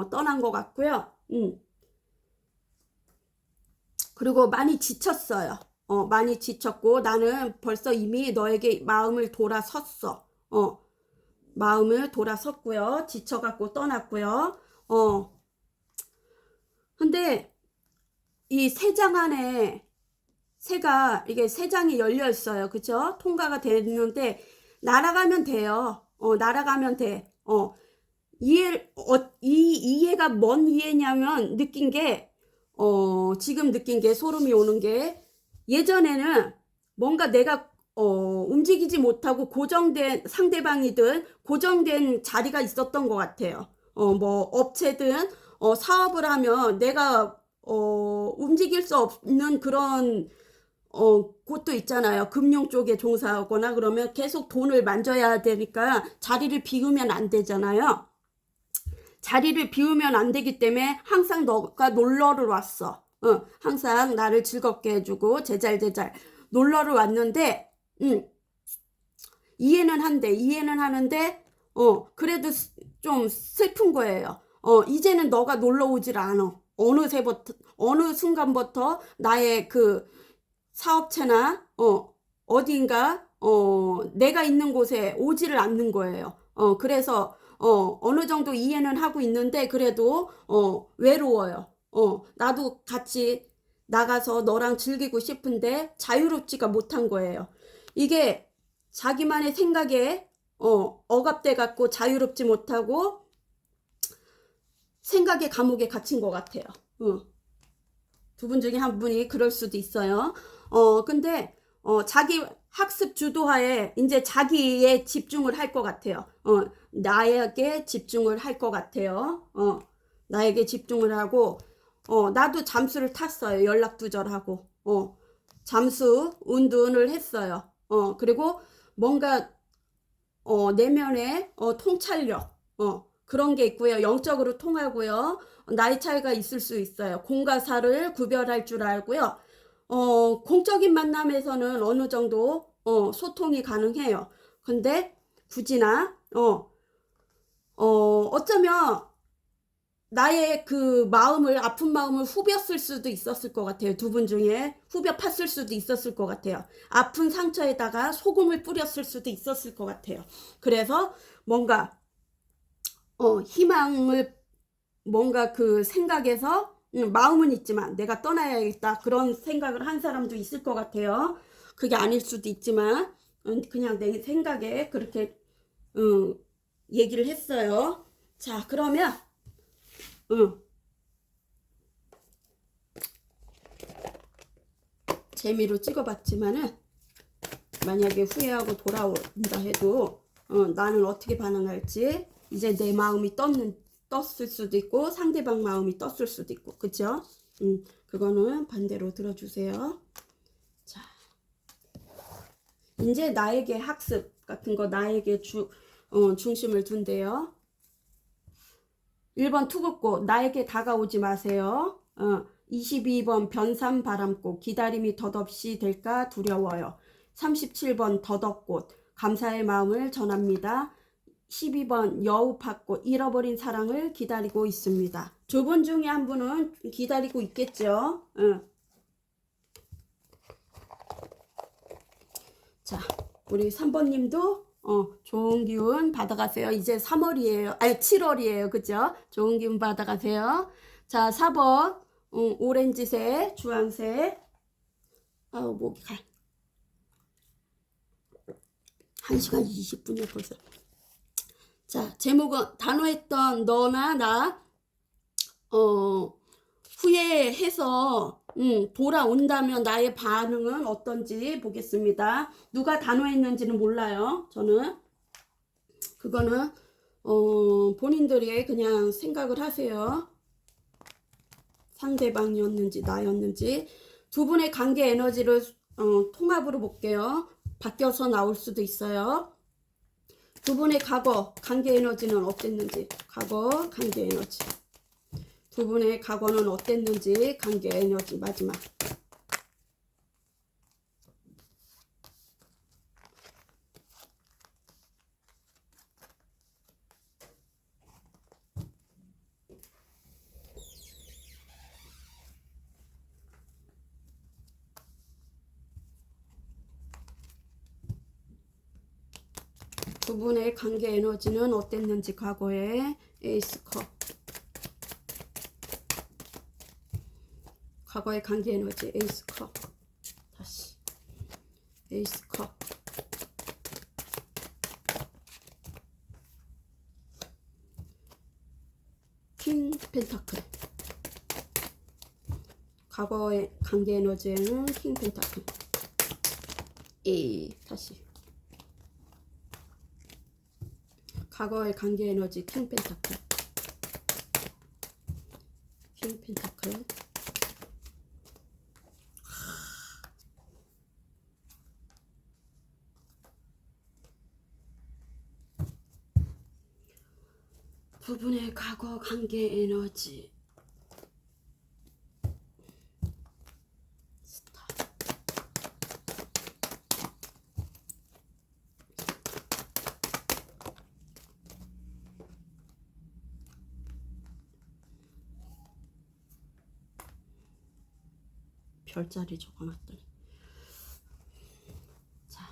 A: 떠난 것 같고요. 그리고 많이 지쳤어요. 많이 지쳤고 나는 벌써 이미 너에게 마음을 돌아섰어. 마음을 돌아섰고요. 지쳐갖고 떠났고요. 근데 이 세 장 안에 이게 세 장이 열려 있어요. 그죠? 통과가 됐는데 날아가면 돼요. 날아가면 돼. 이 이해가 뭔 이해냐면 지금 느낀 게 소름이 오는 게 예전에는 뭔가 내가 움직이지 못하고 고정된 상대방이든 고정된 자리가 있었던 것 같아요. 뭐 업체든 사업을 하면 내가 움직일 수 없는 그런 곳도 있잖아요. 금융 쪽에 종사하거나 그러면 계속 돈을 만져야 되니까 자리를 비우면 안 되잖아요. 자리를 비우면 안 되기 때문에 항상 너가 놀러를 왔어. 항상 나를 즐겁게 해주고 제잘 놀러를 왔는데 이해는 하는데 그래도 좀 슬픈 거예요. 이제는 너가 놀러 오질 않아. 어느 순간부터 나의 그 사업체나 어딘가 내가 있는 곳에 오지를 않는 거예요. 그래서 어느 정도 이해는 하고 있는데 그래도 외로워요. 나도 같이 나가서 너랑 즐기고 싶은데 자유롭지가 못한 거예요. 이게 자기만의 생각에 억압돼 갖고 자유롭지 못하고 생각의 감옥에 갇힌 것 같아요. 두 분 중에 한 분이 그럴 수도 있어요. 근데 자기 학습 주도하에 이제 자기에 집중을 할 것 같아요. 나에게 집중을 할 것 같아요. 나에게 집중을 하고 나도 잠수를 탔어요. 연락 두절하고 잠수 운둔을 했어요. 그리고 뭔가 내면에 통찰력 그런 게 있고요. 영적으로 통하고요. 나이 차이가 있을 수 있어요. 공과 사를 구별할 줄 알고요. 공적인 만남에서는 어느 정도 소통이 가능해요. 근데 굳이나 어쩌면 나의 그 아픈 마음을 후볐을 수도 있었을 것 같아요. 두 분 중에 후벼 팠을 수도 있었을 것 같아요. 아픈 상처에다가 소금을 뿌렸을 수도 있었을 것 같아요. 그래서 뭔가 희망을 뭔가 그 생각에서 마음은 있지만 내가 떠나야겠다 그런 생각을 한 사람도 있을 것 같아요. 그게 아닐 수도 있지만 그냥 내 생각에 그렇게 얘기를 했어요. 자, 그러면 재미로 찍어봤지만은 만약에 후회하고 돌아온다 해도 나는 어떻게 반응할지 이제 내 마음이 떴을 수도 있고 상대방 마음이 떴을 수도 있고 그쵸? 그거는 반대로 들어주세요. 자, 이제 나에게 학습 같은 거 나에게 중심을 둔대요. 1번 투극꽃 나에게 다가오지 마세요. 22번 변산 바람꽃 기다림이 덧없이 될까 두려워요. 37번 더덕꽃 감사의 마음을 전합니다. 12번 여우팥꽃 잃어버린 사랑을 기다리고 있습니다. 두 분 중에 한 분은 기다리고 있겠죠. 응. 자, 우리 3번님도 좋은 기운 받아가세요. 이제 3월이에요. 아니 7월이에요. 그죠? 좋은 기운 받아가세요. 자, 4번 오렌지색, 주황색. 아우 목이 가. 1시간 20분이 벌써. 자, 제목은 단호했던 너나 나 후회해서 돌아온다면 나의 반응은 어떤지 보겠습니다. 누가 단호했는지는 몰라요. 저는 그거는 본인들이 그냥 생각을 하세요. 상대방이었는지 나였는지. 두 분의 관계 에너지를 통합으로 볼게요. 바뀌어서 나올 수도 있어요. 두 분의 과거 관계 에너지는 어땠는지. 과거 관계 에너지. 두 분의 과거는 어땠는지 관계 에너지 마지막. 두 분의 관계 에너지는 어땠는지 과거에. 에이스컵. 과거의 관계 에너지. 에이스컵. 다시 에이스컵. 킹 펜타클. 과거의 관계 에너지에는 킹 펜타클. 다시 과거의 관계 에너지 킹 펜타클. 킹 펜타클. 두 분의 과거 관계 에너지. 스타. 별자리 적어놨더니. 자,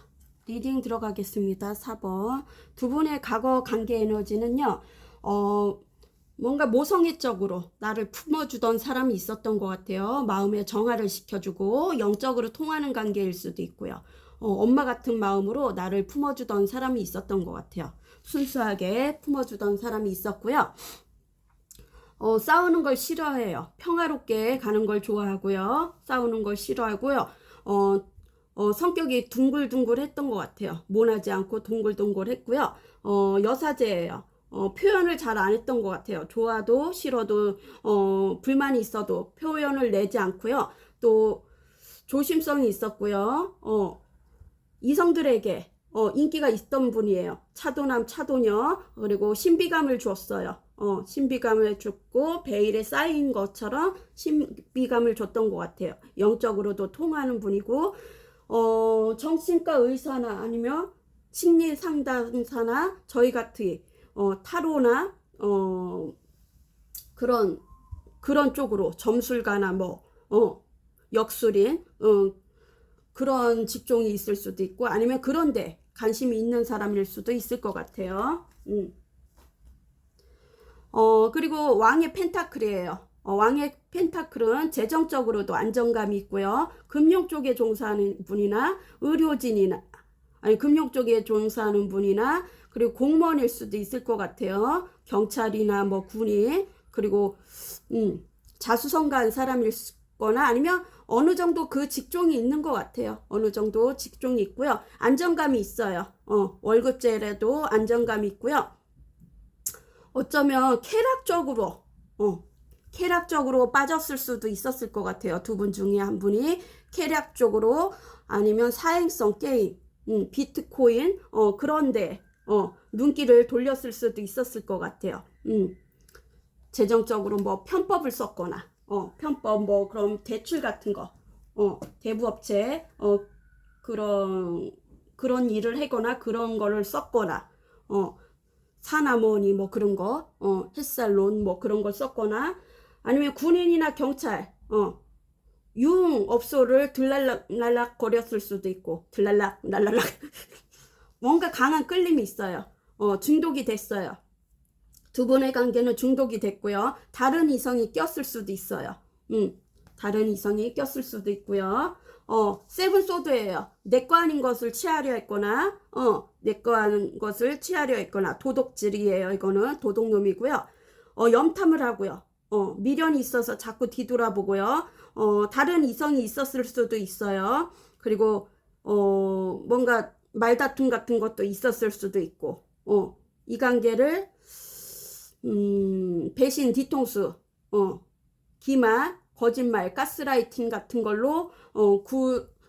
A: 리딩 들어가겠습니다. 4번. 두 분의 과거 관계 에너지는요. 뭔가 모성애적으로 나를 품어주던 사람이 있었던 것 같아요. 마음에 정화를 시켜주고 영적으로 통하는 관계일 수도 있고요. 엄마 같은 마음으로 나를 품어주던 사람이 있었던 것 같아요. 순수하게 품어주던 사람이 있었고요. 싸우는 걸 싫어해요. 평화롭게 가는 걸 좋아하고요. 싸우는 걸 싫어하고요. 성격이 둥글둥글했던 것 같아요. 모나지 않고 동글동글했고요. 여사제예요. 표현을 잘 안 했던 것 같아요. 좋아도 싫어도 불만이 있어도 표현을 내지 않고요. 또 조심성이 있었고요. 이성들에게 인기가 있던 분이에요. 차도남 차도녀. 그리고 신비감을 줬어요. 신비감을 줬고 베일에 쌓인 것처럼 신비감을 줬던 것 같아요. 영적으로도 통하는 분이고 정신과 의사나 아니면 심리 상담사나 저희 같은 타로나 그런 쪽으로 점술가나 뭐 역술인 그런 직종이 있을 수도 있고 아니면 그런데 관심이 있는 사람일 수도 있을 것 같아요. 그리고 왕의 펜타클이에요. 왕의 펜타클은 재정적으로도 안정감이 있고요. 금융 쪽에 종사하는 분이나 의료진이나 아니 금융 쪽에 종사하는 분이나 그리고 공무원일 수도 있을 것 같아요. 경찰이나 뭐 군인 그리고 자수성가한 사람일 거나 아니면 어느 정도 그 직종이 있는 것 같아요. 어느 정도 직종이 있고요. 안정감이 있어요. 월급제라도 안정감이 있고요. 어쩌면 쾌락적으로 빠졌을 수도 있었을 것 같아요. 두 분 중에 한 분이 쾌락적으로 아니면 사행성 게임, 비트코인 그런데 눈길을 돌렸을 수도 있었을 것 같아요. 재정적으로 뭐 편법을 썼거나 편법 뭐 그럼 대출 같은 거 대부업체 그런 일을 하거나 그런 거를 썼거나 사나머니 뭐 그런 거 햇살론 뭐 그런 걸 썼거나 아니면 군인이나 경찰, 유흥업소를 들락날락 거렸을 수도 있고, 들락날락 날락락 뭔가 강한 끌림이 있어요. 중독이 됐어요. 두 분의 관계는 중독이 됐고요. 다른 이성이 꼈을 수도 있어요. 다른 이성이 꼈을 수도 있고요. 세븐 소드예요. 내 거 아닌 것을 취하려 했거나, 내 거 아닌 것을 취하려 했거나, 도둑질이에요. 이거는 도둑놈이고요. 염탐을 하고요. 미련이 있어서 자꾸 뒤돌아보고요. 다른 이성이 있었을 수도 있어요. 그리고, 뭔가 말다툼 같은 것도 있었을 수도 있고, 이 관계를, 배신, 뒤통수, 기만, 거짓말, 가스라이팅 같은 걸로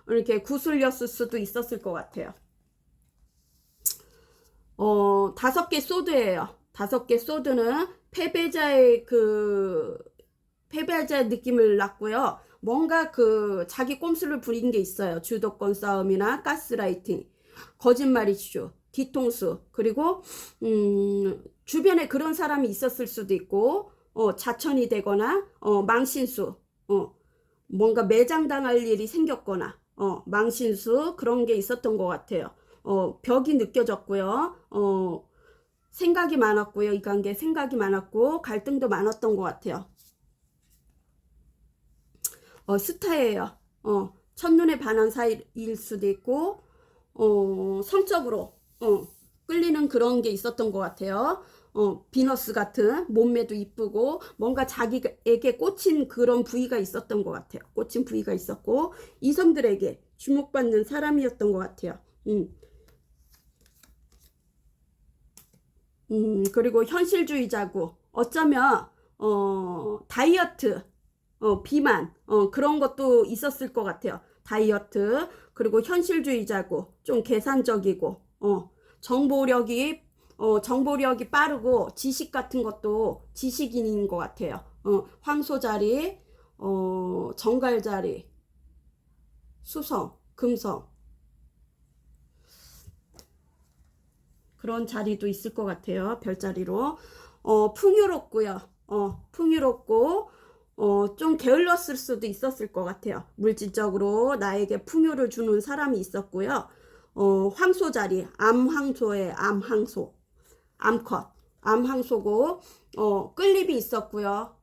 A: 이렇게 구슬렸을 수도 있었을 것 같아요. 5개 소드예요. 5개 소드는 패배자의 느낌을 낳고요. 뭔가 자기 꼼수를 부린 게 있어요. 주도권 싸움이나 가스라이팅, 거짓말 이슈, 뒤통수, 그리고 주변에 그런 사람이 있었을 수도 있고, 자천이 되거나, 망신수, 뭔가 매장당할 일이 생겼거나, 망신수, 그런 게 있었던 것 같아요. 벽이 느껴졌고요. 생각이 많았고요. 이 관계 생각이 많았고, 갈등도 많았던 것 같아요. 스타예요. 첫눈에 반한 사이일 수도 있고, 성적으로, 끌리는 그런 게 있었던 것 같아요. 비너스 같은 몸매도 이쁘고 뭔가 자기에게 꽂힌 그런 부위가 있었던 것 같아요. 꽂힌 부위가 있었고 이성들에게 주목받는 사람이었던 것 같아요. 그리고 현실주의자고 어쩌면 다이어트, 비만, 그런 것도 있었을 것 같아요. 다이어트, 그리고 현실주의자고 좀 계산적이고 정보력이 빠르고 지식 같은 것도 지식인인 것 같아요. 황소자리, 정갈자리, 수성, 금성 그런 자리도 있을 것 같아요. 별자리로. 풍요롭고요. 풍요롭고 좀 게을렀을 수도 있었을 것 같아요. 물질적으로 나에게 풍요를 주는 사람이 있었고요. 황소자리, 암황소에 암황소, 암컷, 암황소고, 끌림이 있었고요.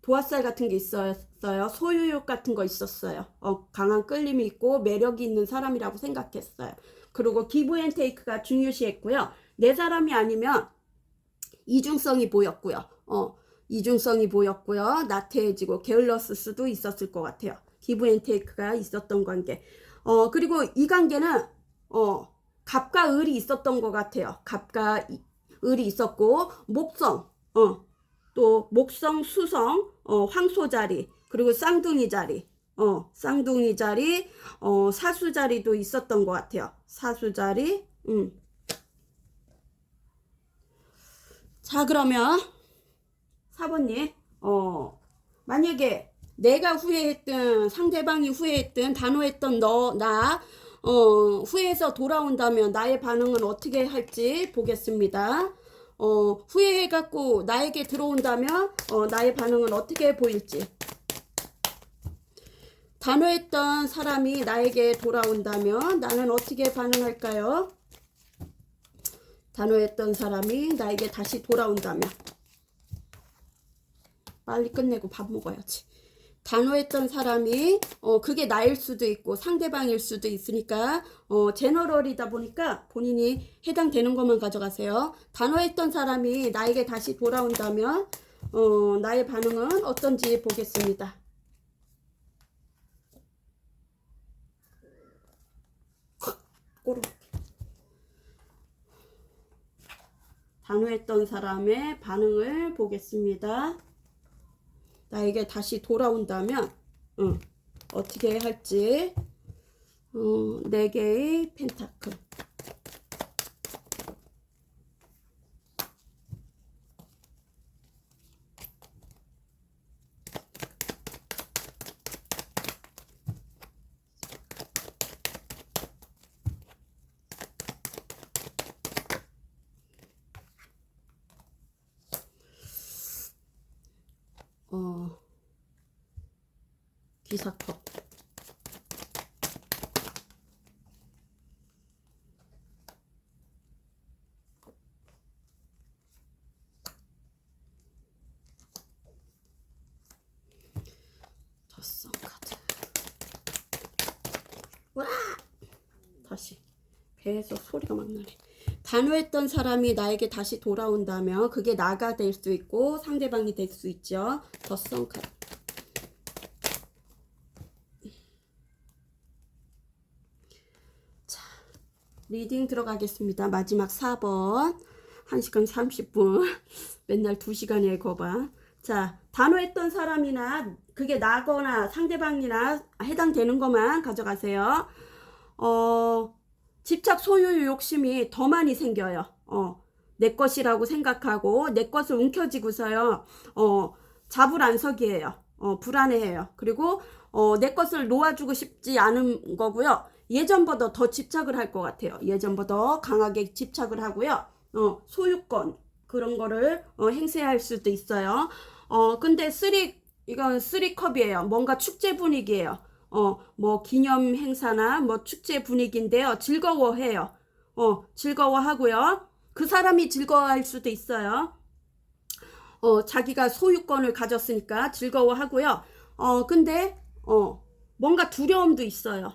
A: 도화살 같은 게 있었어요. 소유욕 같은 거 있었어요. 강한 끌림이 있고 매력이 있는 사람이라고 생각했어요. 그리고 기브 앤 테이크가 중요시했고요. 내 사람이 아니면 이중성이 보였고요. 이중성이 보였고요. 나태해지고 게을렀을 수도 있었을 것 같아요. 기브 앤 테이크가 있었던 관계. 그리고 이 관계는 갑과 을이 있었던 것 같아요. 갑과 을이 있었고 목성, 또 목성, 수성, 황소자리, 그리고 쌍둥이 자리, 쌍둥이 자리, 사수자리도 있었던 것 같아요. 사수자리. 자, 그러면 4번님, 만약에 내가 후회했든 상대방이 후회했든 단호했던 나 후회해서 돌아온다면 나의 반응은 어떻게 할지 보겠습니다. 후회해갖고 나에게 들어온다면 나의 반응은 어떻게 보일지. 단호했던 사람이 나에게 돌아온다면 나는 어떻게 반응할까요? 단호했던 사람이 나에게 다시 돌아온다면 빨리 끝내고 밥 먹어야지. 단호했던 사람이 그게 나일 수도 있고 상대방일 수도 있으니까 제너럴이다 보니까 본인이 해당되는 것만 가져가세요. 단호했던 사람이 나에게 다시 돌아온다면 나의 반응은 어떤지 보겠습니다. 꼬르. 단호했던 사람의 반응을 보겠습니다. 나에게 다시 돌아온다면 어떻게 할지. 4개의 펜타클. 기사컵. 덧성 카드. 와! 다시 배에서 소리가 막 나네. 단호했던 사람이 나에게 다시 돌아온다면 그게 나가 될 수 있고 상대방이 될 수 있죠. 덧성 카드. 자, 리딩 들어가겠습니다. 마지막 4번. 1시간 30분. 맨날 2시간에 거봐. 자, 단호했던 사람이나 그게 나거나 상대방이나 해당되는 것만 가져가세요. 집착, 소유, 욕심이 더 많이 생겨요. 내 것이라고 생각하고 내 것을 움켜쥐고서요. 자불안석이에요. 불안해해요. 그리고 내 것을 놓아주고 싶지 않은 거고요. 예전보다 더 집착을 할 것 같아요. 예전보다 강하게 집착을 하고요. 소유권 그런 거를 행세할 수도 있어요. 근데 이건 3컵이에요. 뭔가 축제 분위기예요. 뭐 기념 행사나 뭐 축제 분위기인데요. 즐거워해요. 즐거워하고요. 그 사람이 즐거워할 수도 있어요. 자기가 소유권을 가졌으니까 즐거워하고요. 근데 뭔가 두려움도 있어요.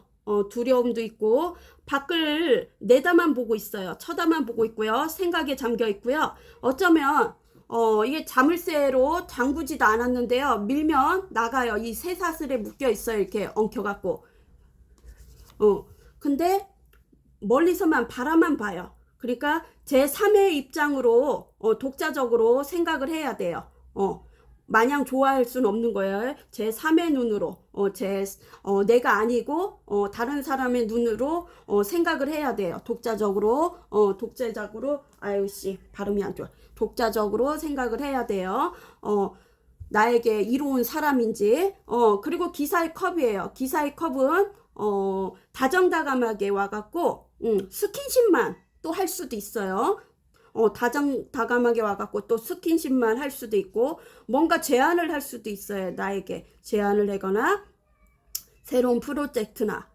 A: 두려움도 있고 밖을 내다만 보고 있어요. 쳐다만 보고 있고요. 생각에 잠겨 있고요. 어쩌면 이게 자물쇠로 잠그지도 않았는데요. 밀면 나가요. 이 쇠사슬에 묶여 있어요. 이렇게 엉켜갖고. 근데 멀리서만 바라만 봐요. 그러니까 제3의 입장으로 독자적으로 생각을 해야 돼요. 마냥 좋아할 수는 없는 거예요. 제3의 눈으로 내가 아니고 다른 사람의 눈으로 생각을 해야 돼요. 독자적으로 아유씨 발음이 안 좋아. 독자적으로 생각을 해야 돼요. 나에게 이로운 사람인지. 그리고 기사의 컵이에요. 기사의 컵은 다정다감하게 와갖고 스킨십만 또 할 수도 있어요. 다정다감하게 와갖고 또 스킨십만 할 수도 있고 뭔가 제안을 할 수도 있어요. 나에게 제안을 하거나 새로운 프로젝트나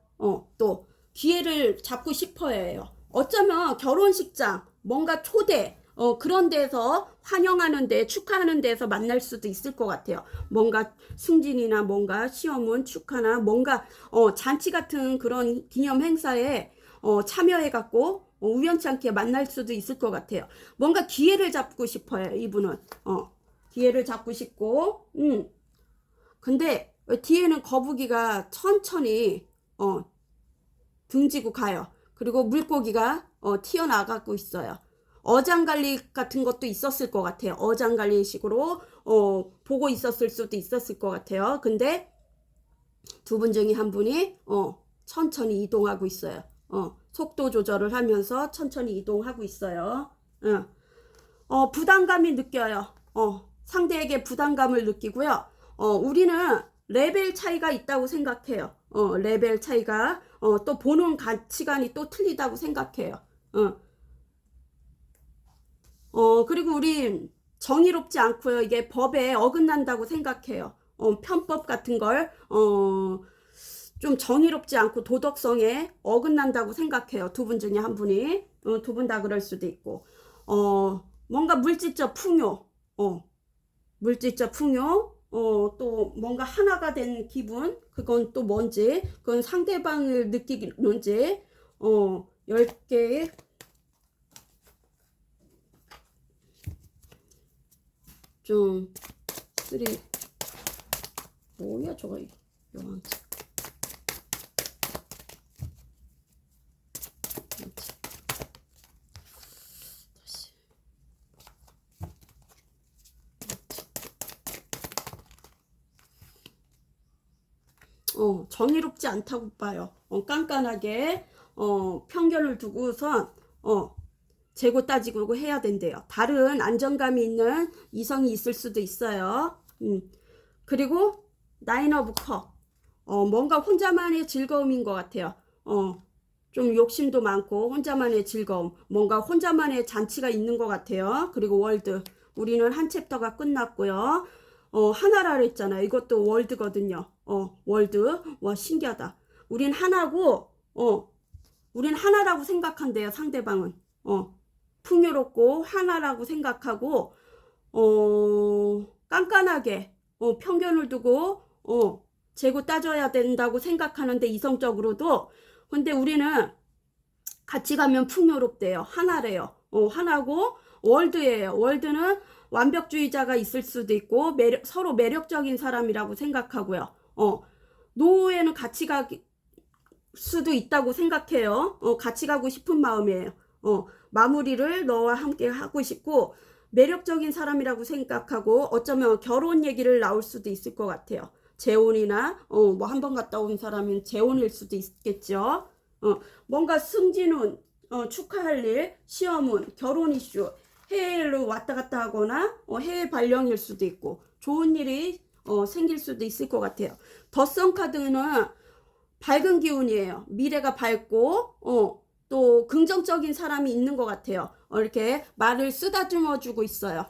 A: 또 기회를 잡고 싶어요. 어쩌면 결혼식장 뭔가 초대 그런 데서 환영하는데 축하하는 데서 만날 수도 있을 것 같아요. 뭔가 승진이나 뭔가 시험은 축하나 뭔가 잔치 같은 그런 기념 행사에 참여해갖고 우연치 않게 만날 수도 있을 것 같아요. 뭔가 기회를 잡고 싶어요. 이분은 기회를 잡고 싶고 근데 뒤에는 거북이가 천천히 등지고 가요. 그리고 물고기가 튀어나가고 있어요. 어장관리 같은 것도 있었을 것 같아요. 어장관리 식으로 보고 있었을 수도 있었을 것 같아요. 근데 두 분 중에 한 분이 천천히 이동하고 있어요. 속도 조절을 하면서 천천히 이동하고 있어요. 부담감이 느껴요. 상대에게 부담감을 느끼고요. 우리는 레벨 차이가 있다고 생각해요. 레벨 차이가 또 보는 가치관이 또 틀리다고 생각해요. 그리고 우린 정의롭지 않고요. 이게 법에 어긋난다고 생각해요. 편법 같은 걸 좀 정의롭지 않고 도덕성에 어긋난다고 생각해요. 두 분 중에 한 분이. 두 분 다 그럴 수도 있고. 뭔가 물질적 풍요. 물질적 풍요. 또 뭔가 하나가 된 기분. 그건 또 뭔지. 그건 상대방을 느끼는지. 10개의 좀 뭐야 저거 영화지. 정의롭지 않다고 봐요. 깐깐하게 편견을 두고선 재고 따지고 해야 된대요. 다른 안정감이 있는 이성이 있을 수도 있어요. 그리고 나인 오브 컵. 뭔가 혼자만의 즐거움인 것 같아요. 좀 욕심도 많고 혼자만의 즐거움. 뭔가 혼자만의 잔치가 있는 것 같아요. 그리고 월드. 우리는 한 챕터가 끝났고요. 하나라 그랬잖아요. 이것도 월드거든요. 월드. 와, 신기하다. 우린 하나고, 우린 하나라고 생각한대요, 상대방은. 풍요롭고, 하나라고 생각하고, 깐깐하게, 편견을 두고, 재고 따져야 된다고 생각하는데, 이성적으로도. 근데 우리는 같이 가면 풍요롭대요. 하나래요. 하나고, 월드예요. 월드는 완벽주의자가 있을 수도 있고 서로 매력적인 사람이라고 생각하고요. 노후에는 같이 갈 수도 있다고 생각해요. 같이 가고 싶은 마음이에요. 마무리를 너와 함께 하고 싶고 매력적인 사람이라고 생각하고 어쩌면 결혼 얘기를 나올 수도 있을 것 같아요. 재혼이나 뭐 한 번 갔다 온 사람은 재혼일 수도 있겠죠. 뭔가 승진운, 축하할 일, 시험운, 결혼 이슈, 해외로 왔다 갔다 하거나 해외 발령일 수도 있고 좋은 일이 생길 수도 있을 것 같아요. 덧선 카드는 밝은 기운이에요. 미래가 밝고 또 긍정적인 사람이 있는 것 같아요. 이렇게 말을 쓰다듬어 주고 있어요.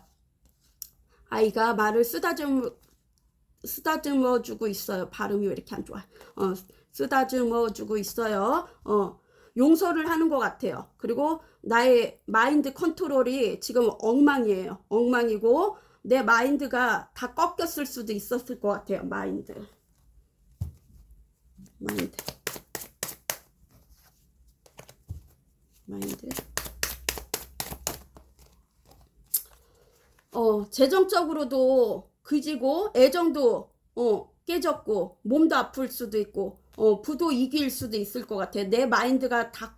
A: 아이가 말을 쓰다듬어 주고 있어요. 발음이 왜 이렇게 안 좋아. 쓰다듬어 주고 있어요. 용서를 하는 것 같아요. 그리고 나의 마인드 컨트롤이 지금 엉망이에요. 엉망이고 내 마인드가 다 꺾였을 수도 있었을 것 같아요. 마인드. 재정적으로도 그지고 애정도 깨졌고 몸도 아플 수도 있고 부도 이길 수도 있을 것 같아요. 내 마인드가 다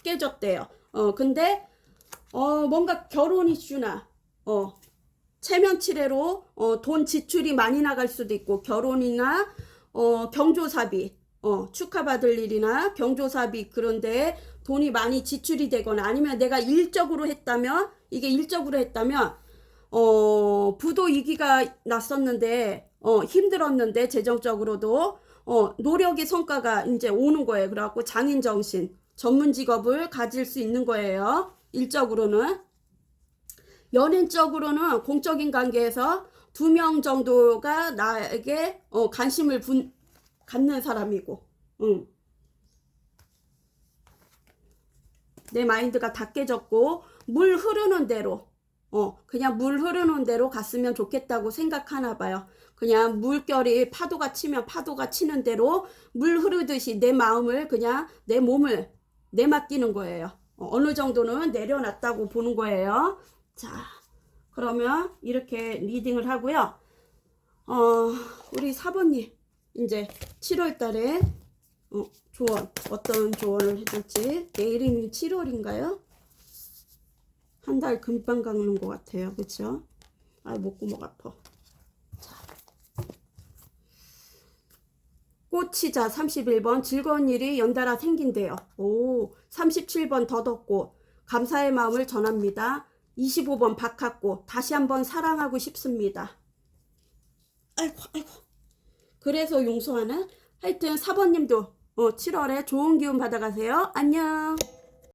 A: 깨졌대요. 근데 뭔가 결혼 이슈나 체면치레로 돈 지출이 많이 나갈 수도 있고 결혼이나 경조사비 축하받을 일이나 경조사비 그런데 돈이 많이 지출이 되거나 아니면 내가 일적으로 했다면 이게 일적으로 했다면 부도 위기가 났었는데 힘들었는데 재정적으로도 노력의 성과가 이제 오는 거예요. 그래갖고 장인정신 전문 직업을 가질 수 있는 거예요. 일적으로는. 연인적으로는 공적인 관계에서 2명 정도가 나에게 관심을 갖는 사람이고 내 마인드가 다 깨졌고 물 흐르는 대로 그냥 물 흐르는 대로 갔으면 좋겠다고 생각하나 봐요. 그냥 물결이 파도가 치면 파도가 치는 대로 물 흐르듯이 내 마음을 그냥 내 몸을 내맡기는 거예요. 어느 정도는 내려놨다고 보는 거예요. 자, 그러면 이렇게 리딩을 하고요. 우리 4번님 이제 7월 달에 조언 어떤 조언을 해줄지 내일이면 7월인가요? 한 달 금방 가는 것 같아요. 그쵸? 목구멍 아파. 자. 꽃이자 31번 즐거운 일이 연달아 생긴대요. 37번 더덥고 감사의 마음을 전합니다. 25번 박학고 다시 한번 사랑하고 싶습니다. 아이고. 그래서 용서하는 하여튼 4번님도 7월에 좋은 기운 받아가세요. 안녕.